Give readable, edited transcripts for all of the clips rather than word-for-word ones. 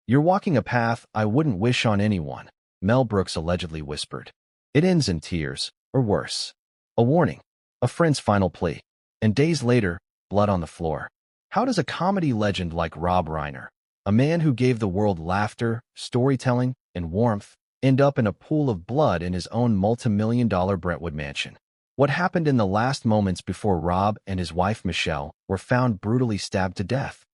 "You're walking a path I wouldn't wish on anyone," Mel Brooks allegedly whispered. It ends in tears, or worse. A warning, a friend's final plea, and days later, blood on the floor. How does a comedy legend like Rob Reiner, a man who gave the world laughter, storytelling, and warmth, end up in a pool of blood in his own multi-million-dollar Brentwood mansion? What happened in the last moments before Rob and his wife Michelle were found brutally stabbed to death?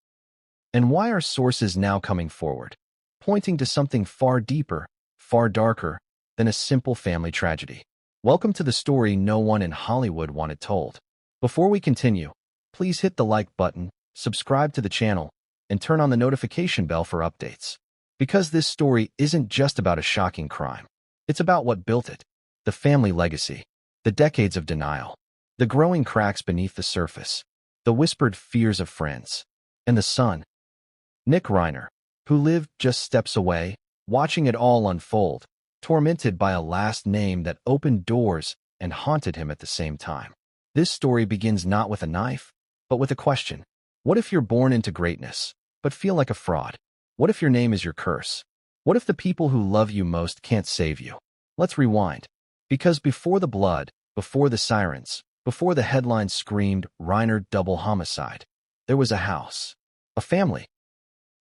And why are sources now coming forward, pointing to something far deeper, far darker, than a simple family tragedy? Welcome to the story no one in Hollywood wanted told. Before we continue, please hit the like button, subscribe to the channel, and turn on the notification bell for updates. Because this story isn't just about a shocking crime. It's about what built it, the family legacy, the decades of denial, the growing cracks beneath the surface, the whispered fears of friends, and the son, Nick Reiner, who lived just steps away, watching it all unfold, tormented by a last name that opened doors and haunted him at the same time. This story begins not with a knife, but with a question. What if you're born into greatness, but feel like a fraud? What if your name is your curse? What if the people who love you most can't save you? Let's rewind. Because before the blood, before the sirens, before the headlines screamed Reiner double homicide, there was a house, a family,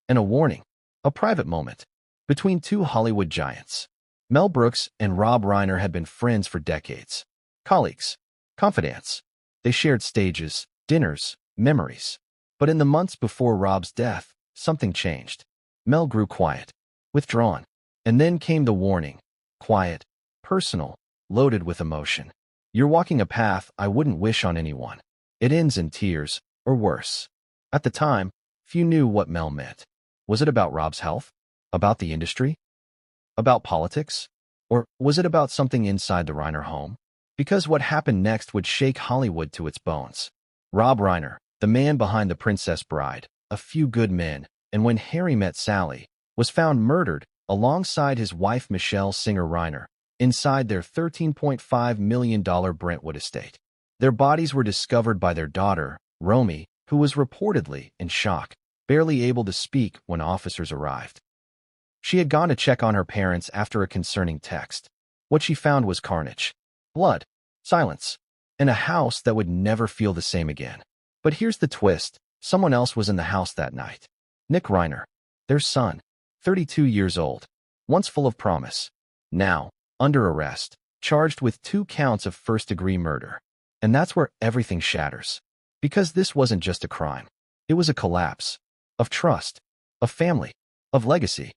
and a warning, a private moment, between two Hollywood giants. Mel Brooks and Rob Reiner had been friends for decades. Colleagues, confidants. They shared stages, dinners, memories. But in the months before Rob's death, something changed. Mel grew quiet, withdrawn. And then came the warning. Quiet, personal, loaded with emotion. "You're walking a path I wouldn't wish on anyone." It ends in tears, or worse. At the time, few knew what Mel meant. Was it about Rob's health? About the industry? About politics? Or was it about something inside the Reiner home? Because what happened next would shake Hollywood to its bones. Rob Reiner, the man behind The Princess Bride, A Few Good Men, and When Harry Met Sally, was found murdered alongside his wife Michelle Singer Reiner inside their $13.5 million Brentwood estate. Their bodies were discovered by their daughter, Romy, who was reportedly in shock, barely able to speak when officers arrived. She had gone to check on her parents after a concerning text. What she found was carnage, blood, silence, and a house that would never feel the same again. But here's the twist. Someone else was in the house that night. Nick Reiner, their son, 32 years old, once full of promise, now under arrest, charged with 2 counts of first-degree murder. And that's where everything shatters. Because this wasn't just a crime. It was a collapse of trust, of family, of legacy.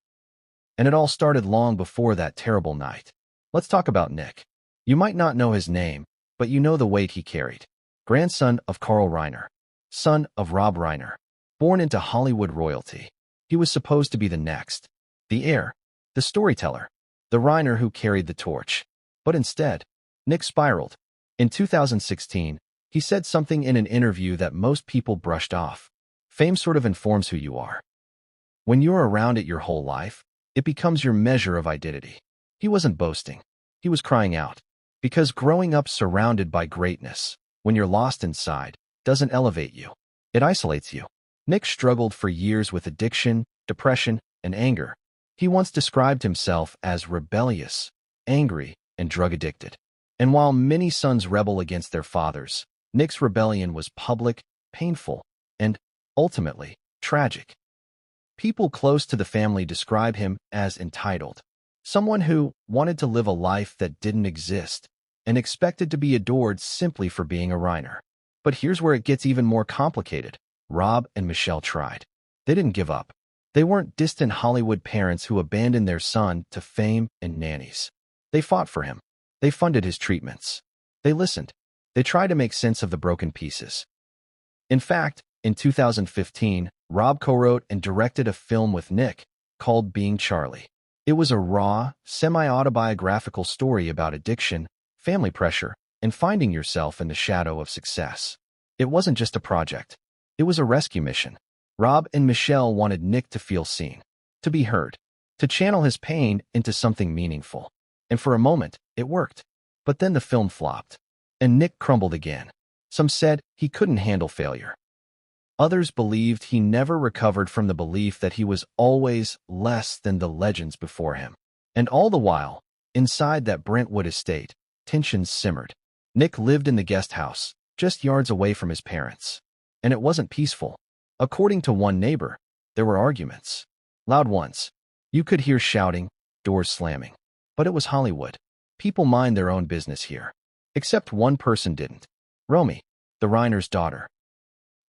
And it all started long before that terrible night. Let's talk about Nick. You might not know his name, but you know the weight he carried. Grandson of Carl Reiner, son of Rob Reiner, born into Hollywood royalty. He was supposed to be the next, the heir, the storyteller, the Reiner who carried the torch. But instead, Nick spiraled. In 2016, he said something in an interview that most people brushed off. Fame sort of informs who you are. When you're around it your whole life, it becomes your measure of identity. He wasn't boasting. He was crying out. Because growing up surrounded by greatness, when you're lost inside, doesn't elevate you. It isolates you. Nick struggled for years with addiction, depression, and anger. He once described himself as rebellious, angry, and drug-addicted. And while many sons rebel against their fathers, Nick's rebellion was public, painful, and, ultimately, tragic. People close to the family describe him as entitled, someone who wanted to live a life that didn't exist and expected to be adored simply for being a Reiner. But here's where it gets even more complicated. Rob and Michelle tried. They didn't give up. They weren't distant Hollywood parents who abandoned their son to fame and nannies. They fought for him. They funded his treatments. They listened. They tried to make sense of the broken pieces. In fact, in 2015, Rob co-wrote and directed a film with Nick called Being Charlie. It was a raw, semi-autobiographical story about addiction, family pressure, and finding yourself in the shadow of success. It wasn't just a project. It was a rescue mission. Rob and Michelle wanted Nick to feel seen, to be heard, to channel his pain into something meaningful. And for a moment, it worked. But then the film flopped, and Nick crumbled again. Some said he couldn't handle failure. Others believed he never recovered from the belief that he was always less than the legends before him. And all the while, inside that Brentwood estate, tensions simmered. Nick lived in the guest house, just yards away from his parents. And it wasn't peaceful. According to one neighbor, there were arguments. Loud ones. You could hear shouting, doors slamming. But it was Hollywood. People mind their own business here. Except one person didn't. Romy, the Reiner's daughter.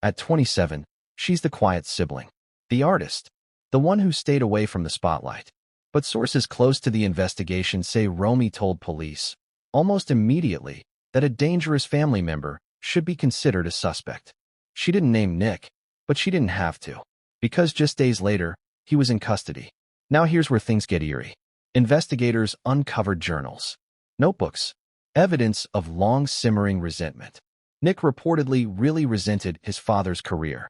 At 27, she's the quiet sibling. The artist. The one who stayed away from the spotlight. But sources close to the investigation say Romy told police, almost immediately, that a dangerous family member should be considered a suspect. She didn't name Nick, but she didn't have to. Because just days later, he was in custody. Now here's where things get eerie. Investigators uncovered journals, notebooks, evidence of long-simmering resentment. Nick reportedly really resented his father's career.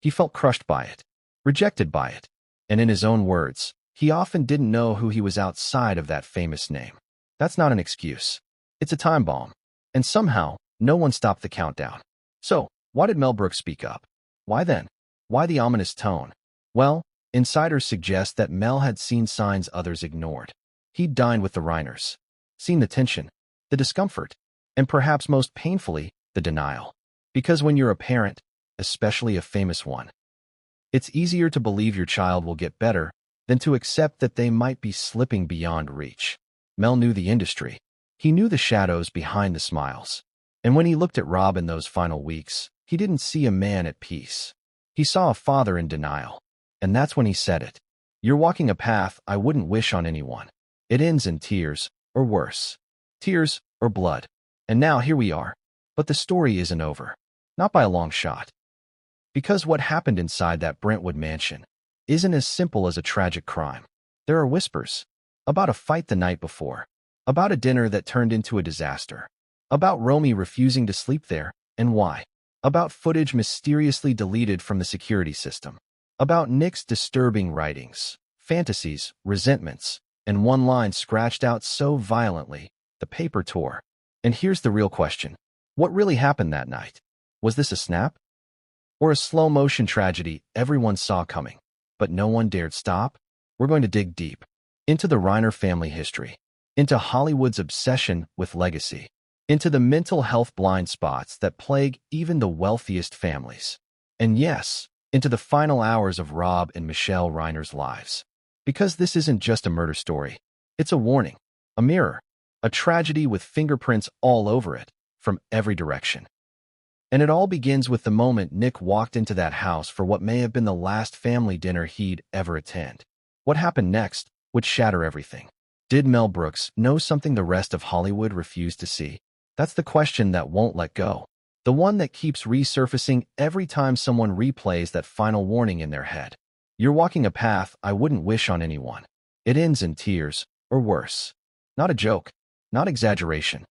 He felt crushed by it, rejected by it, and in his own words, he often didn't know who he was outside of that famous name. That's not an excuse. It's a time bomb. And somehow, no one stopped the countdown. So, why did Mel Brooks speak up? Why then? Why the ominous tone? Well, insiders suggest that Mel had seen signs others ignored. He'd dined with the Reiners, seen the tension, the discomfort, and perhaps most painfully, the denial. Because when you're a parent, especially a famous one, it's easier to believe your child will get better than to accept that they might be slipping beyond reach. Mel knew the industry. He knew the shadows behind the smiles. And when he looked at Rob in those final weeks, he didn't see a man at peace. He saw a father in denial. And that's when he said it. You're walking a path I wouldn't wish on anyone. It ends in tears, or worse. Tears, or blood. And now here we are. But the story isn't over. Not by a long shot. Because what happened inside that Brentwood mansion isn't as simple as a tragic crime. There are whispers. About a fight the night before. About a dinner that turned into a disaster. About Romy refusing to sleep there, and why. About footage mysteriously deleted from the security system. About Nick's disturbing writings, fantasies, resentments, and one line scratched out so violently, the paper tore. And here's the real question. What really happened that night? Was this a snap? Or a slow-motion tragedy everyone saw coming, but no one dared stop? We're going to dig deep into the Reiner family history, into Hollywood's obsession with legacy, into the mental health blind spots that plague even the wealthiest families, and yes, into the final hours of Rob and Michelle Reiner's lives. Because this isn't just a murder story. It's a warning, a mirror, a tragedy with fingerprints all over it, from every direction. And it all begins with the moment Nick walked into that house for what may have been the last family dinner he'd ever attend. What happened next would shatter everything. Did Mel Brooks know something the rest of Hollywood refused to see? That's the question that won't let go. The one that keeps resurfacing every time someone replays that final warning in their head. You're walking a path I wouldn't wish on anyone. It ends in tears, or worse. Not a joke, not exaggeration.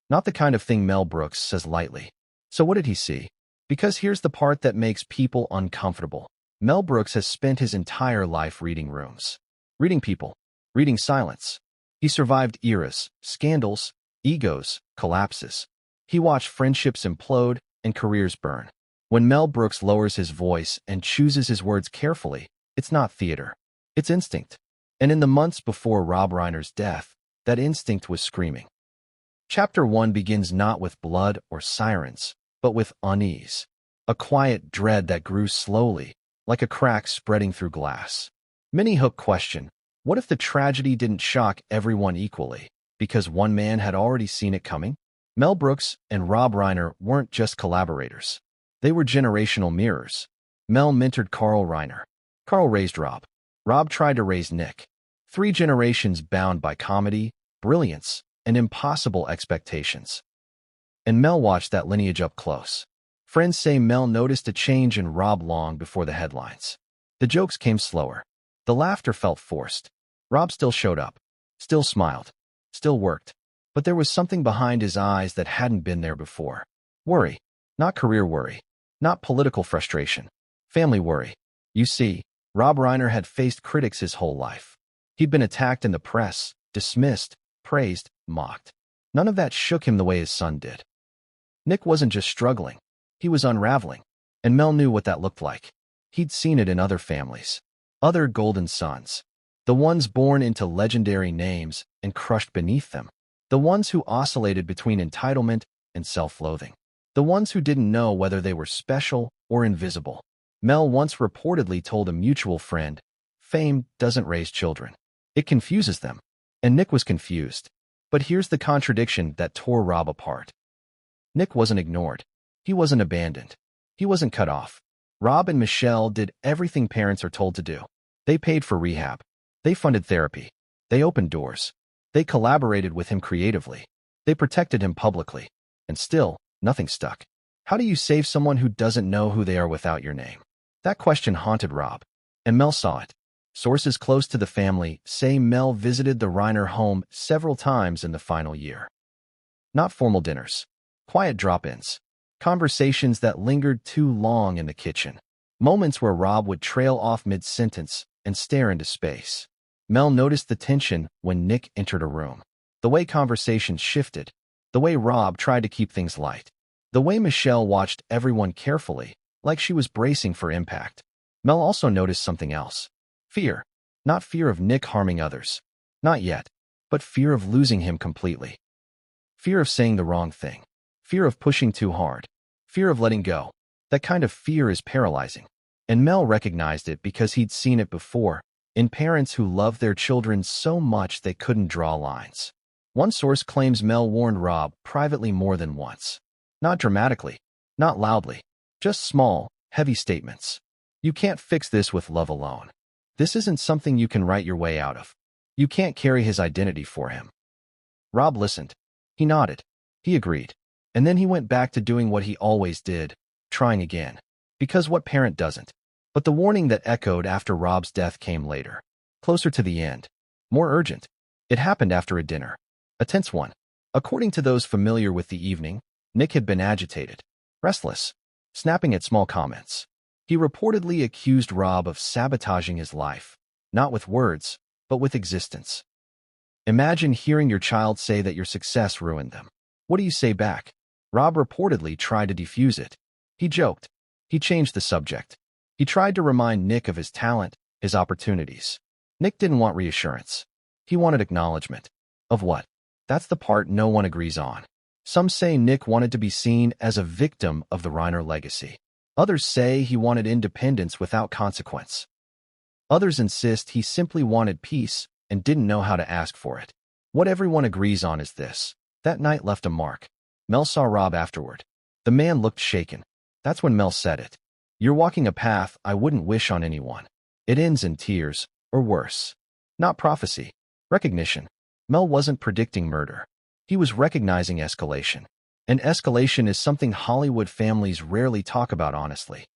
Not the kind of thing Mel Brooks says lightly. So what did he see? Because here's the part that makes people uncomfortable. Mel Brooks has spent his entire life reading rooms. Reading people. Reading silence. He survived eras, scandals, egos, collapses. He watched friendships implode and careers burn. When Mel Brooks lowers his voice and chooses his words carefully, it's not theater. It's instinct. And in the months before Rob Reiner's death, that instinct was screaming. Chapter 1 begins not with blood or sirens, but with unease. A quiet dread that grew slowly, like a crack spreading through glass. Many Hook question, what if the tragedy didn't shock everyone equally, because one man had already seen it coming? Mel Brooks and Rob Reiner weren't just collaborators. They were generational mirrors. Mel mentored Carl Reiner. Carl raised Rob. Rob tried to raise Nick. 3 generations bound by comedy, brilliance, and impossible expectations. And Mel watched that lineage up close. Friends say Mel noticed a change in Rob long before the headlines. The jokes came slower. The laughter felt forced. Rob still showed up, still smiled, still worked. But there was something behind his eyes that hadn't been there before. Worry. Not career worry. Not political frustration. Family worry. You see, Rob Reiner had faced critics his whole life. He'd been attacked in the press, dismissed, praised, mocked. None of that shook him the way his son did. Nick wasn't just struggling. He was unraveling. And Mel knew what that looked like. He'd seen it in other families. Other golden sons. The ones born into legendary names and crushed beneath them. The ones who oscillated between entitlement and self-loathing. The ones who didn't know whether they were special or invisible. Mel once reportedly told a mutual friend, "Fame doesn't raise children. It confuses them." And Nick was confused. But here's the contradiction that tore Rob apart. Nick wasn't ignored. He wasn't abandoned. He wasn't cut off. Rob and Michelle did everything parents are told to do. They paid for rehab. They funded therapy. They opened doors. They collaborated with him creatively. They protected him publicly. And still, nothing stuck. How do you save someone who doesn't know who they are without your name? That question haunted Rob. And Mel saw it. Sources close to the family say Mel visited the Reiner home several times in the final year. Not formal dinners. Quiet drop-ins. Conversations that lingered too long in the kitchen. Moments where Rob would trail off mid-sentence and stare into space. Mel noticed the tension when Nick entered a room. The way conversations shifted. The way Rob tried to keep things light. The way Michelle watched everyone carefully, like she was bracing for impact. Mel also noticed something else. Fear. Not fear of Nick harming others. Not yet. But fear of losing him completely. Fear of saying the wrong thing. Fear of pushing too hard. Fear of letting go. That kind of fear is paralyzing. And Mel recognized it because he'd seen it before, in parents who loved their children so much they couldn't draw lines. One source claims Mel warned Rob privately more than once. Not dramatically. Not loudly. Just small, heavy statements. You can't fix this with love alone. This isn't something you can write your way out of. You can't carry his identity for him. Rob listened. He nodded. He agreed. And then he went back to doing what he always did, trying again. Because what parent doesn't? But the warning that echoed after Rob's death came later. Closer to the end. More urgent. It happened after a dinner. A tense one. According to those familiar with the evening, Nick had been agitated. Restless. Snapping at small comments. He reportedly accused Rob of sabotaging his life. Not with words, but with existence. Imagine hearing your child say that your success ruined them. What do you say back? Rob reportedly tried to defuse it. He joked. He changed the subject. He tried to remind Nick of his talent, his opportunities. Nick didn't want reassurance. He wanted acknowledgement. Of what? That's the part no one agrees on. Some say Nick wanted to be seen as a victim of the Reiner legacy. Others say he wanted independence without consequence. Others insist he simply wanted peace and didn't know how to ask for it. What everyone agrees on is this. That night left a mark. Mel saw Rob afterward. The man looked shaken. That's when Mel said it. You're walking a path I wouldn't wish on anyone. It ends in tears, or worse. Not prophecy. Recognition. Mel wasn't predicting murder. He was recognizing escalation. And escalation is something Hollywood families rarely talk about honestly.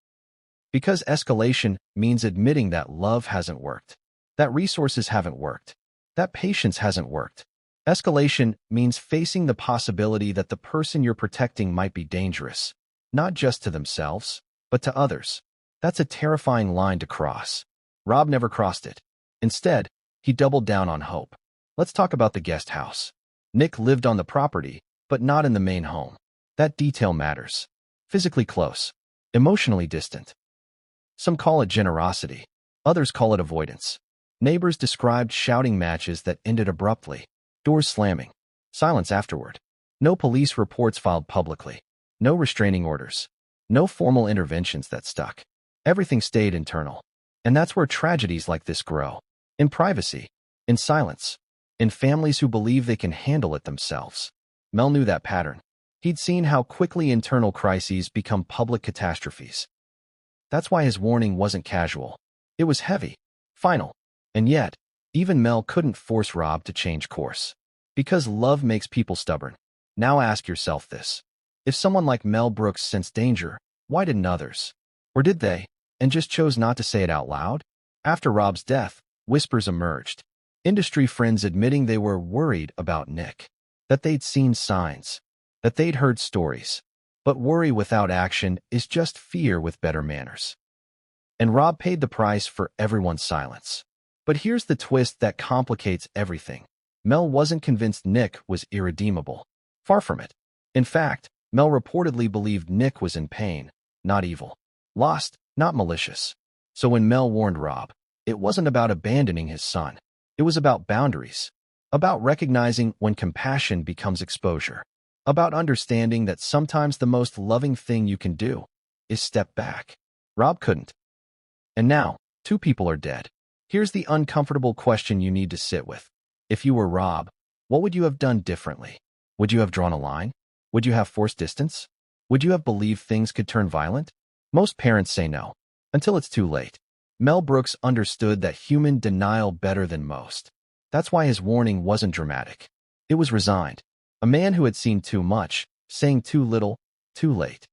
Because escalation means admitting that love hasn't worked. That resources haven't worked. That patience hasn't worked. Escalation means facing the possibility that the person you're protecting might be dangerous. Not just to themselves, but to others. That's a terrifying line to cross. Rob never crossed it. Instead, he doubled down on hope. Let's talk about the guest house. Nick lived on the property, but not in the main home. That detail matters. Physically close. Emotionally distant. Some call it generosity. Others call it avoidance. Neighbors described shouting matches that ended abruptly. Doors slamming. Silence afterward. No police reports filed publicly. No restraining orders. No formal interventions that stuck. Everything stayed internal. And that's where tragedies like this grow. In privacy. In silence. In families who believe they can handle it themselves. Mel knew that pattern. He'd seen how quickly internal crises become public catastrophes. That's why his warning wasn't casual. It was heavy. Final. And yet, even Mel couldn't force Rob to change course. Because love makes people stubborn. Now ask yourself this. If someone like Mel Brooks sensed danger, why didn't others? Or did they, and just chose not to say it out loud? After Rob's death, whispers emerged. Industry friends admitting they were worried about Nick. That they'd seen signs. That they'd heard stories. But worry without action is just fear with better manners. And Rob paid the price for everyone's silence. But here's the twist that complicates everything. Mel wasn't convinced Nick was irredeemable. Far from it. In fact, Mel reportedly believed Nick was in pain, not evil. Lost, not malicious. So when Mel warned Rob, it wasn't about abandoning his son. It was about boundaries, about recognizing when compassion becomes exposure, about understanding that sometimes the most loving thing you can do is step back. Rob couldn't. And now, two people are dead. Here's the uncomfortable question you need to sit with. If you were Rob, what would you have done differently? Would you have drawn a line? Would you have forced distance? Would you have believed things could turn violent? Most parents say no, until it's too late. Mel Brooks understood that human denial better than most. That's why his warning wasn't dramatic. It was resigned. A man who had seen too much, saying too little, too late.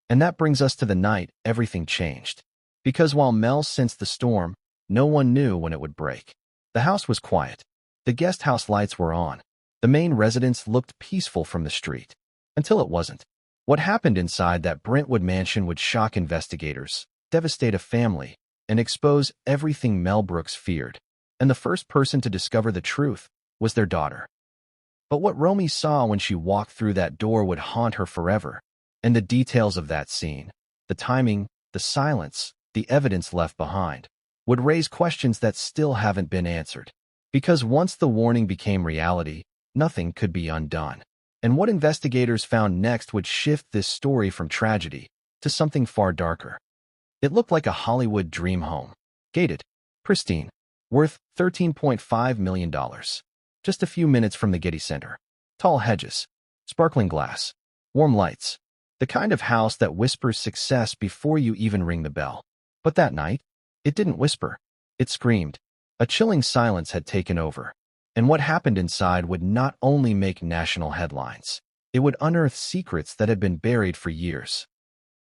And that brings us to the night everything changed. Because while Mel sensed the storm, no one knew when it would break. The house was quiet. The guest house lights were on. The main residence looked peaceful from the street. Until it wasn't. What happened inside that Brentwood mansion would shock investigators, devastate a family, and expose everything Mel Brooks feared. And the first person to discover the truth was their daughter. But what Romy saw when she walked through that door would haunt her forever. And the details of that scene, the timing, the silence, the evidence left behind, would raise questions that still haven't been answered. Because once the warning became reality, nothing could be undone. And what investigators found next would shift this story from tragedy to something far darker. It looked like a Hollywood dream home. Gated, pristine, worth $13.5 million. Just a few minutes from the Getty Center. Tall hedges, sparkling glass, warm lights. The kind of house that whispers success before you even ring the bell. But that night, it didn't whisper. It screamed. A chilling silence had taken over. And what happened inside would not only make national headlines, it would unearth secrets that had been buried for years.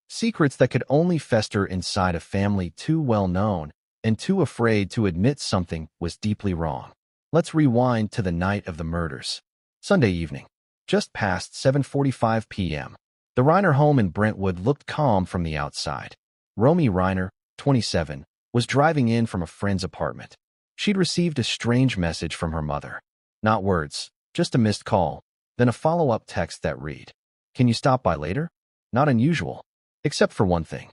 Secrets that could only fester inside a family too well known and too afraid to admit something was deeply wrong. Let's rewind to the night of the murders. Sunday evening, just past 7:45 p.m. The Reiner home in Brentwood looked calm from the outside. Romy Reiner, 27, was driving in from a friend's apartment. She'd received a strange message from her mother. Not words, just a missed call, then a follow-up text that read, "Can you stop by later?" Not unusual, except for one thing.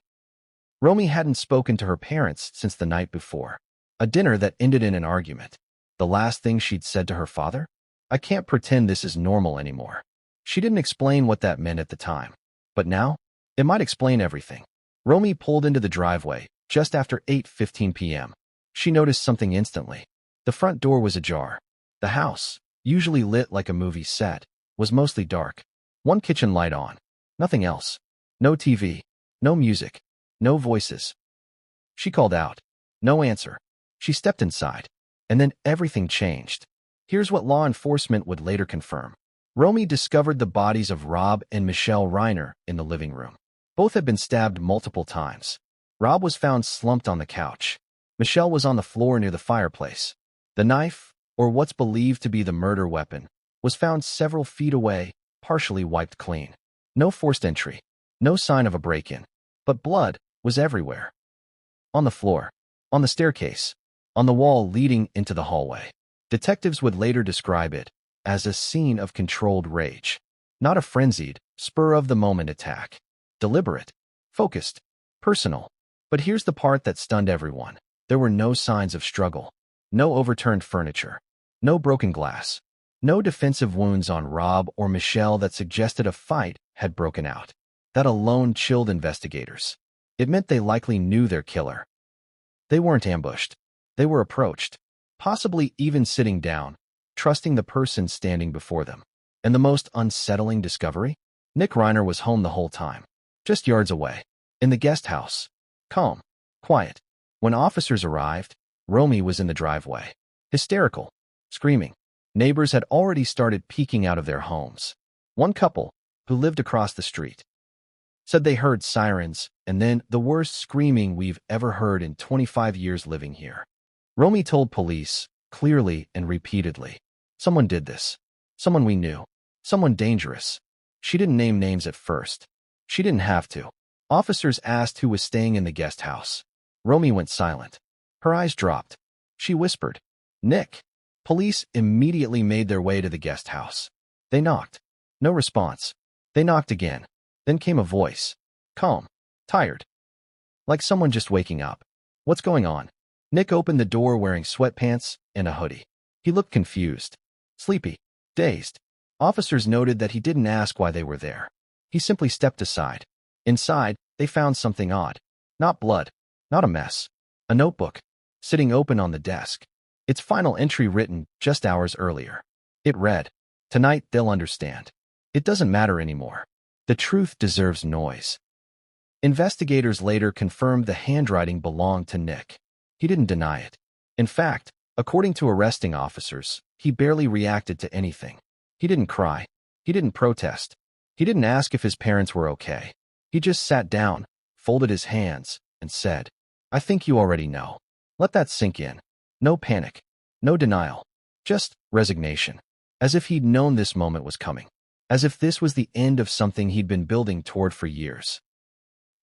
Romy hadn't spoken to her parents since the night before, a dinner that ended in an argument. The last thing she'd said to her father? "I can't pretend this is normal anymore." She didn't explain what that meant at the time. But now, it might explain everything. Romy pulled into the driveway just after 8:15 p.m. She noticed something instantly. The front door was ajar. The house, usually lit like a movie set, was mostly dark. One kitchen light on. Nothing else. No TV. No music. No voices. She called out. No answer. She stepped inside. And then everything changed. Here's what law enforcement would later confirm. Romy discovered the bodies of Rob and Michelle Reiner in the living room. Both had been stabbed multiple times. Rob was found slumped on the couch. Michelle was on the floor near the fireplace. The knife, or what's believed to be the murder weapon, was found several feet away, partially wiped clean. No forced entry. No sign of a break-in. But blood was everywhere. On the floor. On the staircase. On the wall leading into the hallway. Detectives would later describe it as a scene of controlled rage. Not a frenzied, spur-of-the-moment attack. Deliberate. Focused. Personal. But here's the part that stunned everyone. There were no signs of struggle. No overturned furniture. No broken glass. No defensive wounds on Rob or Michelle that suggested a fight had broken out. That alone chilled investigators. It meant they likely knew their killer. They weren't ambushed. They were approached. Possibly even sitting down, trusting the person standing before them. And the most unsettling discovery? Nick Reiner was home the whole time. Just yards away. In the guest house. Calm. Quiet. When officers arrived, Romy was in the driveway. Hysterical. Screaming. Neighbors had already started peeking out of their homes. One couple, who lived across the street, said they heard sirens and then the worst screaming we've ever heard in 25 years living here. Romy told police, clearly and repeatedly, someone did this. Someone we knew. Someone dangerous. She didn't name names at first. She didn't have to. Officers asked who was staying in the guest house. Romy went silent. Her eyes dropped. She whispered, "Nick." Police immediately made their way to the guest house. They knocked. No response. They knocked again. Then came a voice. Calm. Tired. like someone just waking up. What's going on? Nick opened the door wearing sweatpants and a hoodie. He looked confused, sleepy, dazed. Officers noted that he didn't ask why they were there. He simply stepped aside. Inside, they found something odd. Not blood, not a mess. A notebook, sitting open on the desk. Its final entry written just hours earlier. It read, "Tonight they'll understand. It doesn't matter anymore. The truth deserves noise." Investigators later confirmed the handwriting belonged to Nick. He didn't deny it. In fact, according to arresting officers, he barely reacted to anything. He didn't cry. He didn't protest. He didn't ask if his parents were okay. He just sat down, folded his hands, and said, "I think you already know." Let that sink in. No panic. No denial. Just resignation. As if he'd known this moment was coming. As if this was the end of something he'd been building toward for years.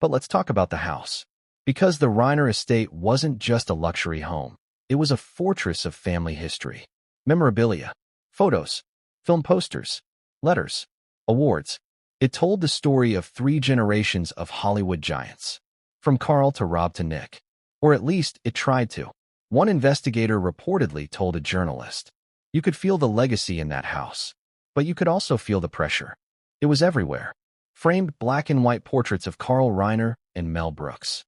But let's talk about the house. Because the Reiner estate wasn't just a luxury home. It was a fortress of family history. Memorabilia. Photos. Film posters. Letters. Awards. It told the story of 3 generations of Hollywood giants. From Carl to Rob to Nick. Or at least, it tried to. One investigator reportedly told a journalist, "You could feel the legacy in that house. But you could also feel the pressure. It was everywhere." Framed black and white portraits of Carl Reiner and Mel Brooks.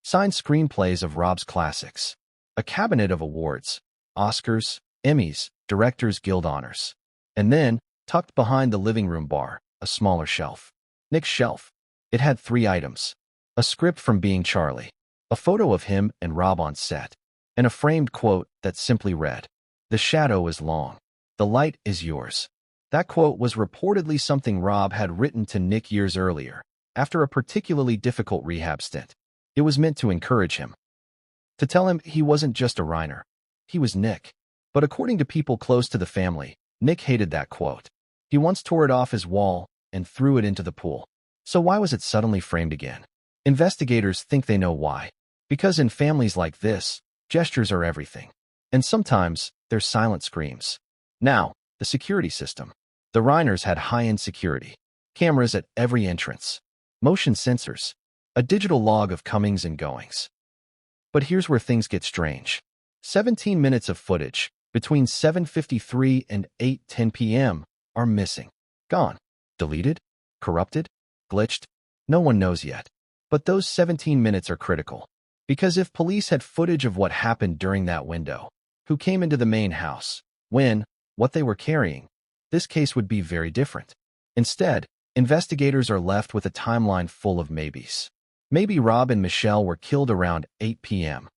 Signed screenplays of Rob's classics. A cabinet of awards. Oscars, Emmys, Directors Guild honors. And then, tucked behind the living room bar, a smaller shelf. Nick's shelf. It had 3 items. A script from Being Charlie. A photo of him and Rob on set. And a framed quote that simply read, "The shadow is long. The light is yours." That quote was reportedly something Rob had written to Nick years earlier, after a particularly difficult rehab stint. It was meant to encourage him. To tell him he wasn't just a Reiner. He was Nick. But according to people close to the family, Nick hated that quote. He once tore it off his wall and threw it into the pool. So why was it suddenly framed again? Investigators think they know why. Because in families like this, gestures are everything. And sometimes, they're silent screams. Now, the security system. The Reiners had high-end security. Cameras at every entrance. Motion sensors. A digital log of comings and goings. But here's where things get strange. 17 minutes of footage, between 7:53 and 8:10 p.m., are missing. Gone. Deleted? Corrupted? Glitched? No one knows yet. But those 17 minutes are critical. Because if police had footage of what happened during that window, who came into the main house, when, what they were carrying, this case would be very different. Instead, investigators are left with a timeline full of maybes. Maybe Rob and Michelle were killed around 8 p.m.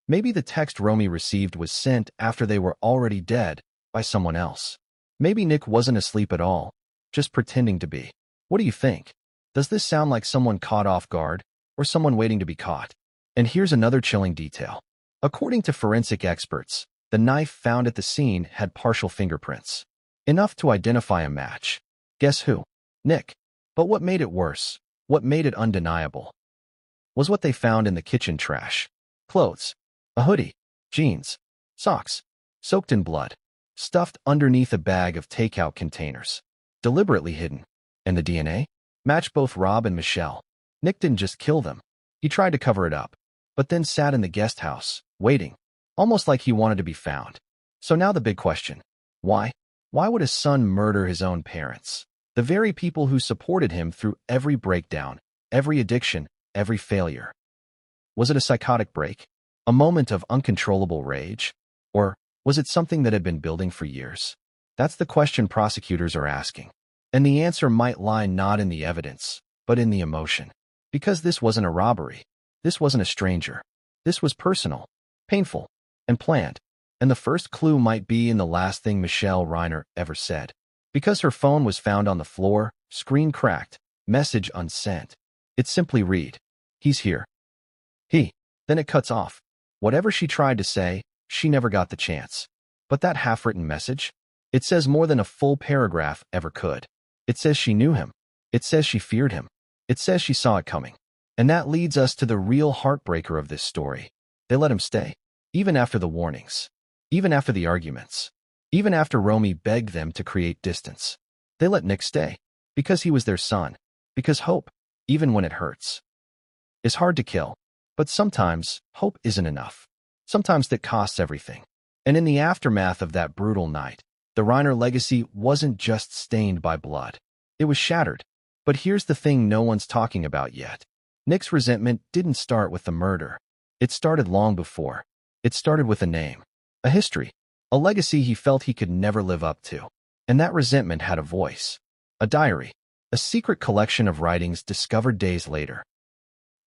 Maybe the text Romy received was sent after they were already dead by someone else. Maybe Nick wasn't asleep at all, just pretending to be. What do you think? Does this sound like someone caught off guard, or someone waiting to be caught? And here's another chilling detail. According to forensic experts, the knife found at the scene had partial fingerprints. Enough to identify a match. Guess who? Nick. But what made it worse, what made it undeniable, was what they found in the kitchen trash. Clothes. A hoodie. Jeans. Socks. Soaked in blood. Stuffed underneath a bag of takeout containers. Deliberately hidden. And the DNA? Matched both Rob and Michelle. Nick didn't just kill them. He tried to cover it up, but then sat in the guest house, waiting, almost like he wanted to be found. So now the big question. Why? Why would a son murder his own parents? The very people who supported him through every breakdown, every addiction, every failure. Was it a psychotic break? A moment of uncontrollable rage? Or was it something that had been building for years? That's the question prosecutors are asking. And the answer might lie not in the evidence, but in the emotion. Because this wasn't a robbery. This wasn't a stranger. This was personal, painful, and planned. And the first clue might be in the last thing Michelle Reiner ever said. Because her phone was found on the floor, screen cracked, message unsent. It simply read, "He's here." He. Then it cuts off. Whatever she tried to say, she never got the chance. But that half-written message? It says more than a full paragraph ever could. It says she knew him. It says she feared him. It says she saw it coming. And that leads us to the real heartbreaker of this story. They let him stay. Even after the warnings. Even after the arguments. Even after Romy begged them to create distance. They let Nick stay. Because he was their son. Because hope. Even when it hurts. is hard to kill. But sometimes, hope isn't enough. Sometimes that costs everything. And in the aftermath of that brutal night, the Reiner legacy wasn't just stained by blood. It was shattered. But here's the thing no one's talking about yet. Nick's resentment didn't start with the murder. It started long before. It started with a name, a history, a legacy he felt he could never live up to. And that resentment had a voice, a diary, a secret collection of writings discovered days later,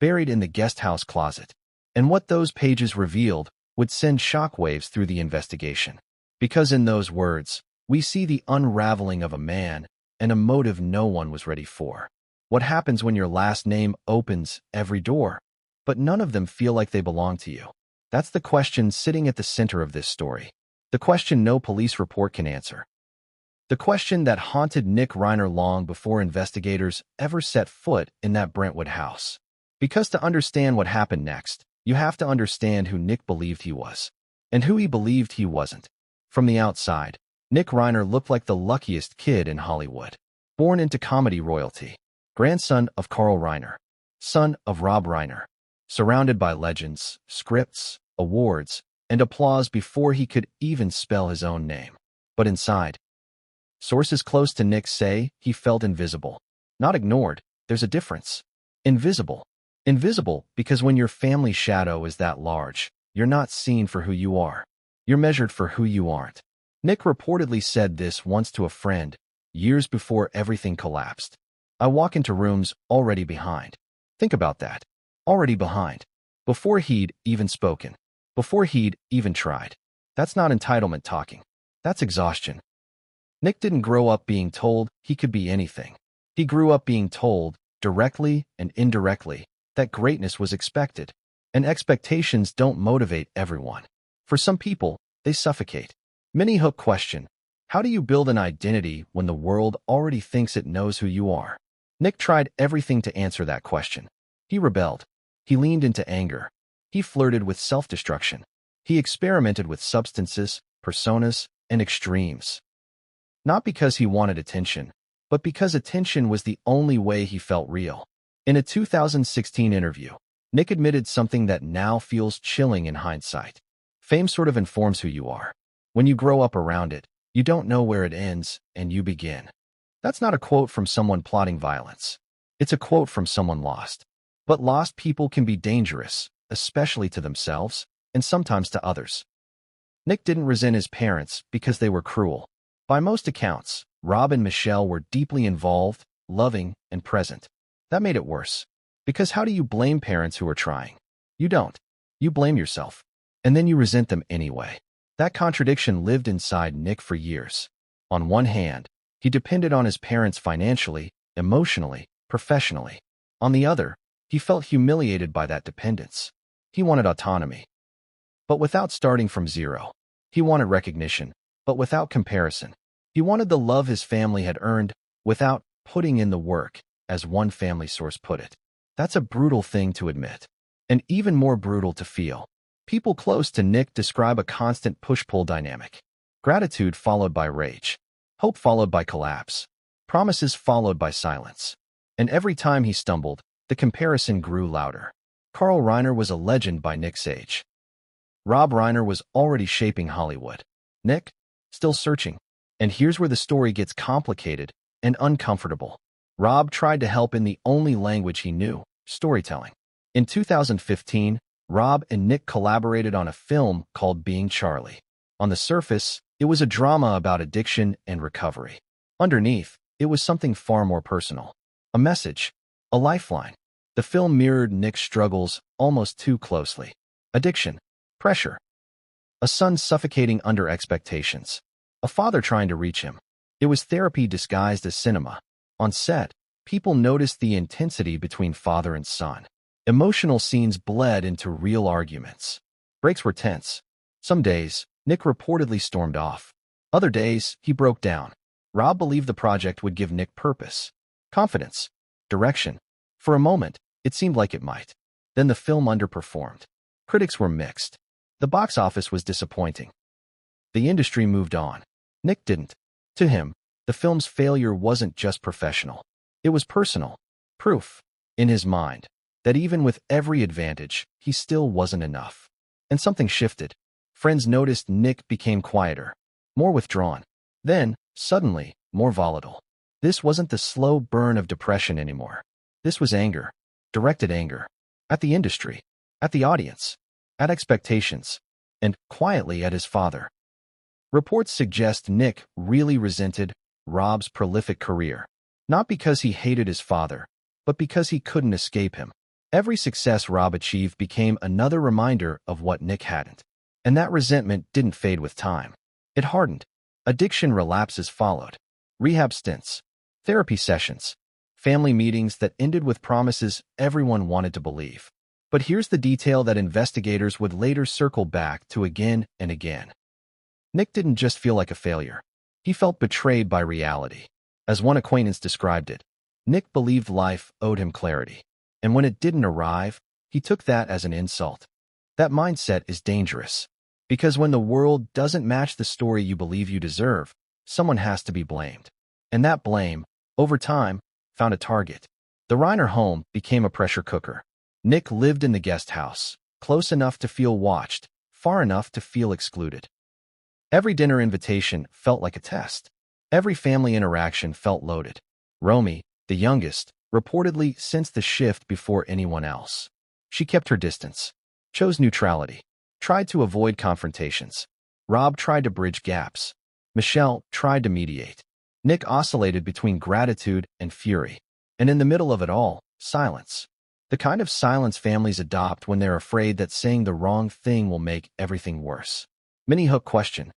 buried in the guest house closet. And what those pages revealed would send shockwaves through the investigation. Because in those words, we see the unraveling of a man and a motive no one was ready for. What happens when your last name opens every door, but none of them feel like they belong to you? That's the question sitting at the center of this story. The question no police report can answer. The question that haunted Nick Reiner long before investigators ever set foot in that Brentwood house. Because to understand what happened next, you have to understand who Nick believed he was, and who he believed he wasn't. From the outside, Nick Reiner looked like the luckiest kid in Hollywood. Born into comedy royalty, grandson of Carl Reiner, son of Rob Reiner, surrounded by legends, scripts, awards, and applause before he could even spell his own name. But inside, sources close to Nick say he felt invisible. Not ignored, there's a difference. Invisible. Invisible because when your family shadow is that large, you're not seen for who you are. You're measured for who you aren't. Nick reportedly said this once to a friend, years before everything collapsed. I walk into rooms already behind. Think about that. Already behind. Before he'd even spoken. Before he'd even tried. That's not entitlement talking. That's exhaustion. Nick didn't grow up being told he could be anything. He grew up being told, directly and indirectly, that greatness was expected. And expectations don't motivate everyone. For some people, they suffocate. Many hook question, how do you build an identity when the world already thinks it knows who you are? Nick tried everything to answer that question. He rebelled. He leaned into anger. He flirted with self-destruction. He experimented with substances, personas, and extremes. Not because he wanted attention, but because attention was the only way he felt real. In a 2016 interview, Nick admitted something that now feels chilling in hindsight. Fame sort of informs who you are. When you grow up around it, you don't know where it ends and you begin. That's not a quote from someone plotting violence. It's a quote from someone lost. But lost people can be dangerous, especially to themselves, and sometimes to others. Nick didn't resent his parents because they were cruel. By most accounts, Rob and Michelle were deeply involved, loving, and present. That made it worse. Because how do you blame parents who are trying? You don't. You blame yourself. And then you resent them anyway. That contradiction lived inside Nick for years. On one hand, he depended on his parents financially, emotionally, professionally. On the other, he felt humiliated by that dependence. He wanted autonomy, but without starting from zero. He wanted recognition, but without comparison. He wanted the love his family had earned without putting in the work, as one family source put it. That's a brutal thing to admit, and even more brutal to feel. People close to Nick describe a constant push-pull dynamic. Gratitude followed by rage. Hope followed by collapse. Promises followed by silence. And every time he stumbled, the comparison grew louder. Carl Reiner was a legend by Nick's age. Rob Reiner was already shaping Hollywood. Nick, still searching. And here's where the story gets complicated and uncomfortable. Rob tried to help in the only language he knew, storytelling. In 2015, Rob and Nick collaborated on a film called Being Charlie. On the surface, it was a drama about addiction and recovery. Underneath, it was something far more personal. A message, a lifeline. The film mirrored Nick's struggles almost too closely. Addiction, pressure, a son suffocating under expectations, a father trying to reach him. It was therapy disguised as cinema. On set, people noticed the intensity between father and son. Emotional scenes bled into real arguments. Breaks were tense. Some days, Nick reportedly stormed off. Other days, he broke down. Rob believed the project would give Nick purpose, confidence, direction. For a moment, it seemed like it might. Then the film underperformed. Critics were mixed. The box office was disappointing. The industry moved on. Nick didn't. To him, the film's failure wasn't just professional. It was personal. Proof. In his mind, that even with every advantage, he still wasn't enough. And something shifted. Friends noticed Nick became quieter, more withdrawn. Then, suddenly, more volatile. This wasn't the slow burn of depression anymore. This was anger. Directed anger. At the industry. At the audience. At expectations. And, quietly, at his father. Reports suggest Nick really resented Rob's prolific career. Not because he hated his father, but because he couldn't escape him. Every success Rob achieved became another reminder of what Nick hadn't. And that resentment didn't fade with time. It hardened. Addiction relapses followed. Rehab stints. Therapy sessions. Family meetings that ended with promises everyone wanted to believe. But here's the detail that investigators would later circle back to again and again. Nick didn't just feel like a failure. He felt betrayed by reality. As one acquaintance described it, Nick believed life owed him clarity. And when it didn't arrive, he took that as an insult. That mindset is dangerous. Because when the world doesn't match the story you believe you deserve, someone has to be blamed. And that blame, over time, found a target. The Reiner home became a pressure cooker. Nick lived in the guest house, close enough to feel watched, far enough to feel excluded. Every dinner invitation felt like a test. Every family interaction felt loaded. Romy, the youngest, reportedly sensed the shift before anyone else. She kept her distance, chose neutrality, tried to avoid confrontations. Rob tried to bridge gaps. Michelle tried to mediate. Nick oscillated between gratitude and fury. And in the middle of it all, silence. The kind of silence families adopt when they're afraid that saying the wrong thing will make everything worse. Mini-hook question.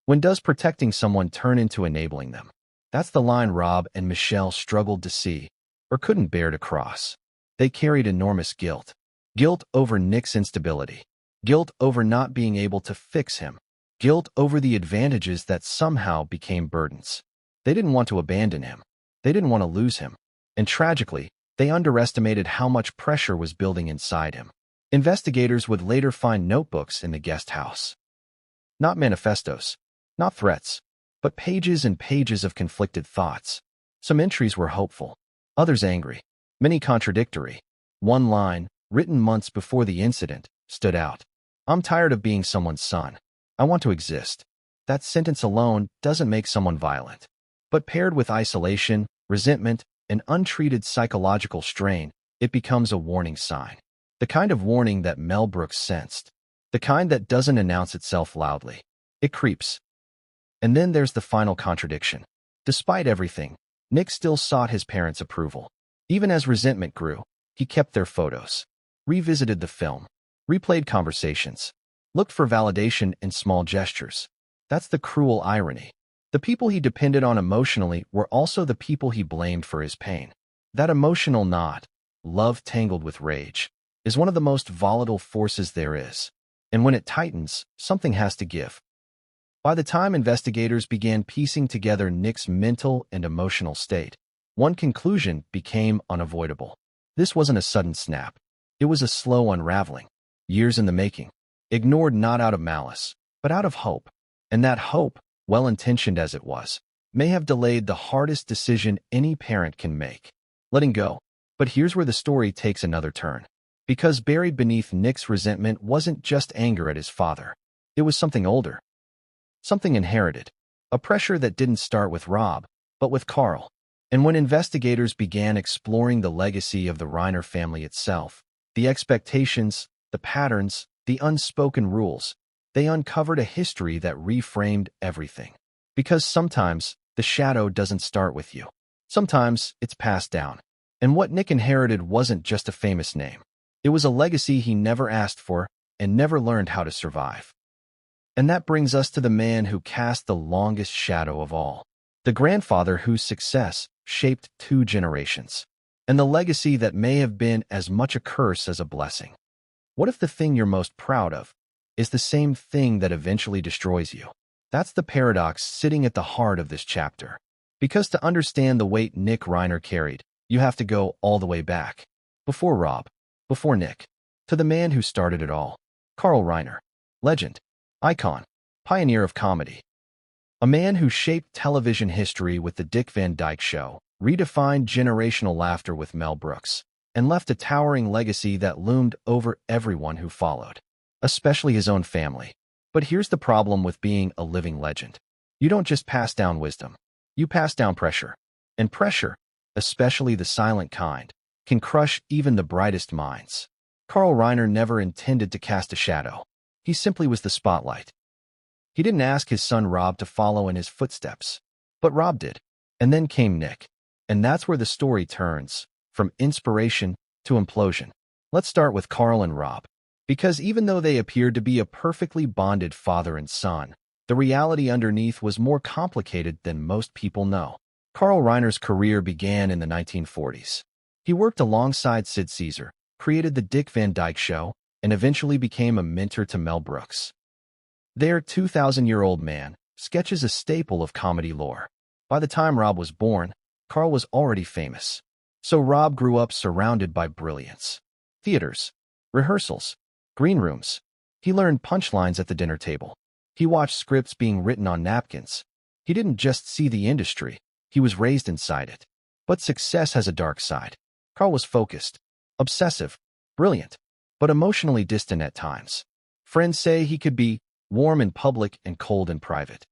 When does protecting someone turn into enabling them? That's the line Rob and Michelle struggled to see, or couldn't bear to cross. They carried enormous guilt. Guilt over Nick's instability. Guilt over not being able to fix him. Guilt over the advantages that somehow became burdens. They didn't want to abandon him. They didn't want to lose him. And tragically, they underestimated how much pressure was building inside him. Investigators would later find notebooks in the guest house. Not manifestos, not threats, but pages and pages of conflicted thoughts. Some entries were hopeful, others angry, many contradictory. One line, written months before the incident, stood out. I'm tired of being someone's son. I want to exist. That sentence alone doesn't make someone violent. But paired with isolation, resentment, and untreated psychological strain, it becomes a warning sign. The kind of warning that Mel Brooks sensed. The kind that doesn't announce itself loudly. It creeps. And then there's the final contradiction. Despite everything, Nick still sought his parents' approval. Even as resentment grew, he kept their photos, revisited the film, replayed conversations, looked for validation in small gestures. That's the cruel irony. The people he depended on emotionally were also the people he blamed for his pain. That emotional knot, love tangled with rage, is one of the most volatile forces there is. And when it tightens, something has to give. By the time investigators began piecing together Nick's mental and emotional state, one conclusion became unavoidable. This wasn't a sudden snap. It was a slow unraveling. Years in the making. Ignored not out of malice, but out of hope. And that hope, well-intentioned as it was, may have delayed the hardest decision any parent can make. Letting go. But here's where the story takes another turn. Because buried beneath Nick's resentment wasn't just anger at his father. It was something older. Something inherited. A pressure that didn't start with Rob, but with Carl. And when investigators began exploring the legacy of the Reiner family itself, the expectations, the patterns, the unspoken rules, they uncovered a history that reframed everything. Because sometimes, the shadow doesn't start with you. Sometimes, it's passed down. And what Nick inherited wasn't just a famous name. It was a legacy he never asked for and never learned how to survive. And that brings us to the man who cast the longest shadow of all. The grandfather whose success shaped 2 generations. And the legacy that may have been as much a curse as a blessing. What if the thing you're most proud of is the same thing that eventually destroys you? That's the paradox sitting at the heart of this chapter. Because to understand the weight Nick Reiner carried, you have to go all the way back. Before Rob. Before Nick. To the man who started it all. Carl Reiner. Legend. Icon. Pioneer of comedy. A man who shaped television history with The Dick Van Dyke Show, redefined generational laughter with Mel Brooks, and left a towering legacy that loomed over everyone who followed, especially his own family. But here's the problem with being a living legend. You don't just pass down wisdom. You pass down pressure. And pressure, especially the silent kind, can crush even the brightest minds. Carl Reiner never intended to cast a shadow. He simply was the spotlight. He didn't ask his son Rob to follow in his footsteps. But Rob did. And then came Nick. And that's where the story turns, from inspiration to implosion. Let's start with Carl and Rob. Because even though they appeared to be a perfectly bonded father and son, the reality underneath was more complicated than most people know. Carl Reiner's career began in the 1940s. He worked alongside Sid Caesar, created The Dick Van Dyke Show, and eventually became a mentor to Mel Brooks. Their 2,000-year-old man sketches a staple of comedy lore. By the time Rob was born, Carl was already famous. So Rob grew up surrounded by brilliance. Theaters, rehearsals, green rooms. He learned punchlines at the dinner table. He watched scripts being written on napkins. He didn't just see the industry, he was raised inside it. But success has a dark side. Carl was focused, obsessive, brilliant, but emotionally distant at times. Friends say he could be warm in public and cold in private.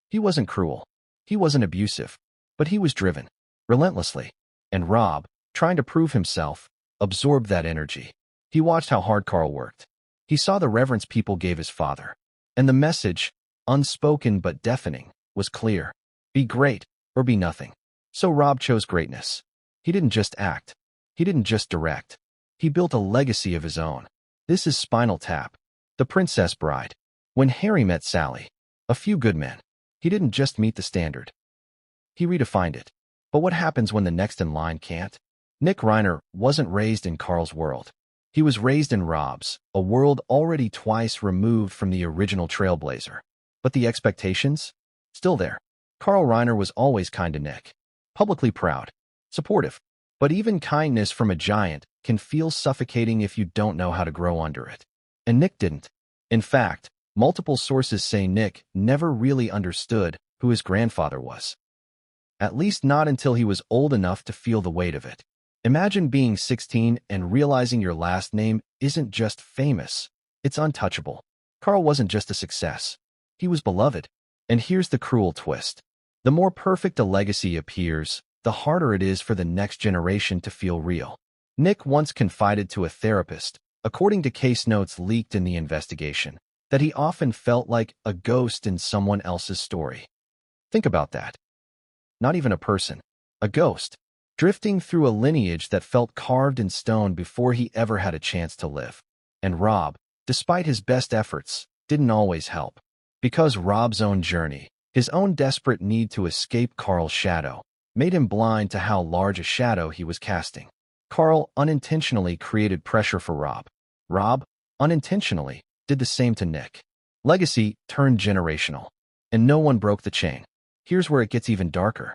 He wasn't cruel. He wasn't abusive. But he was driven, relentlessly. And Rob, trying to prove himself, absorbed that energy. He watched how hard Carl worked. He saw the reverence people gave his father. And the message, unspoken but deafening, was clear. Be great, or be nothing. So Rob chose greatness. He didn't just act. He didn't just direct. He built a legacy of his own. This is Spinal Tap, The Princess Bride. When Harry met Sally, A Few Good Men, he didn't just meet the standard. He redefined it. But what happens when the next in line can't? Nick Reiner wasn't raised in Carl's world. He was raised in Rob's, a world already twice removed from the original trailblazer. But the expectations? Still there. Carl Reiner was always kind to Nick. Publicly proud. Supportive. But even kindness from a giant can feel suffocating if you don't know how to grow under it. And Nick didn't. In fact, multiple sources say Nick never really understood who his grandfather was. At least not until he was old enough to feel the weight of it. Imagine being 16 and realizing your last name isn't just famous, it's untouchable. Carl wasn't just a success. He was beloved. And here's the cruel twist. The more perfect a legacy appears, the harder it is for the next generation to feel real. Nick once confided to a therapist, according to case notes leaked in the investigation, that he often felt like a ghost in someone else's story. Think about that. Not even a person. A ghost. Drifting through a lineage that felt carved in stone before he ever had a chance to live. And Rob, despite his best efforts, didn't always help. Because Rob's own journey, his own desperate need to escape Carl's shadow, made him blind to how large a shadow he was casting. Carl unintentionally created pressure for Rob. Rob, unintentionally, did the same to Nick. Legacy turned generational. And no one broke the chain. Here's where it gets even darker.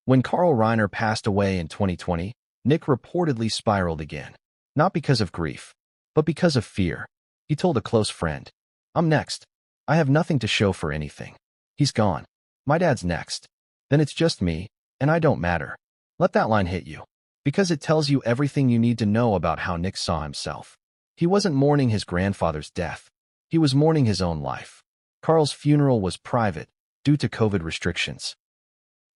When Carl Reiner passed away in 2020, Nick reportedly spiraled again. Not because of grief, but because of fear. He told a close friend, "I'm next. I have nothing to show for anything. He's gone. My dad's next. Then it's just me, and I don't matter." Let that line hit you. Because it tells you everything you need to know about how Nick saw himself. He wasn't mourning his grandfather's death. He was mourning his own life. Carl's funeral was private, due to COVID restrictions.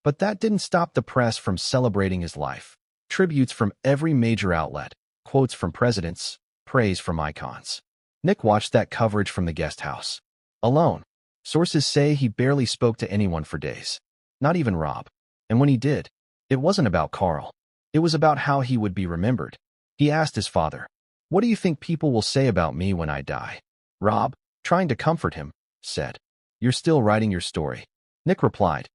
But that didn't stop the press from celebrating his life. Tributes from every major outlet, quotes from presidents, praise from icons. Nick watched that coverage from the guest house. Alone. Sources say he barely spoke to anyone for days. Not even Rob. And when he did, it wasn't about Carl. It was about how he would be remembered. He asked his father, "What do you think people will say about me when I die?" Rob, trying to comfort him, said, "You're still writing your story." Nick replied,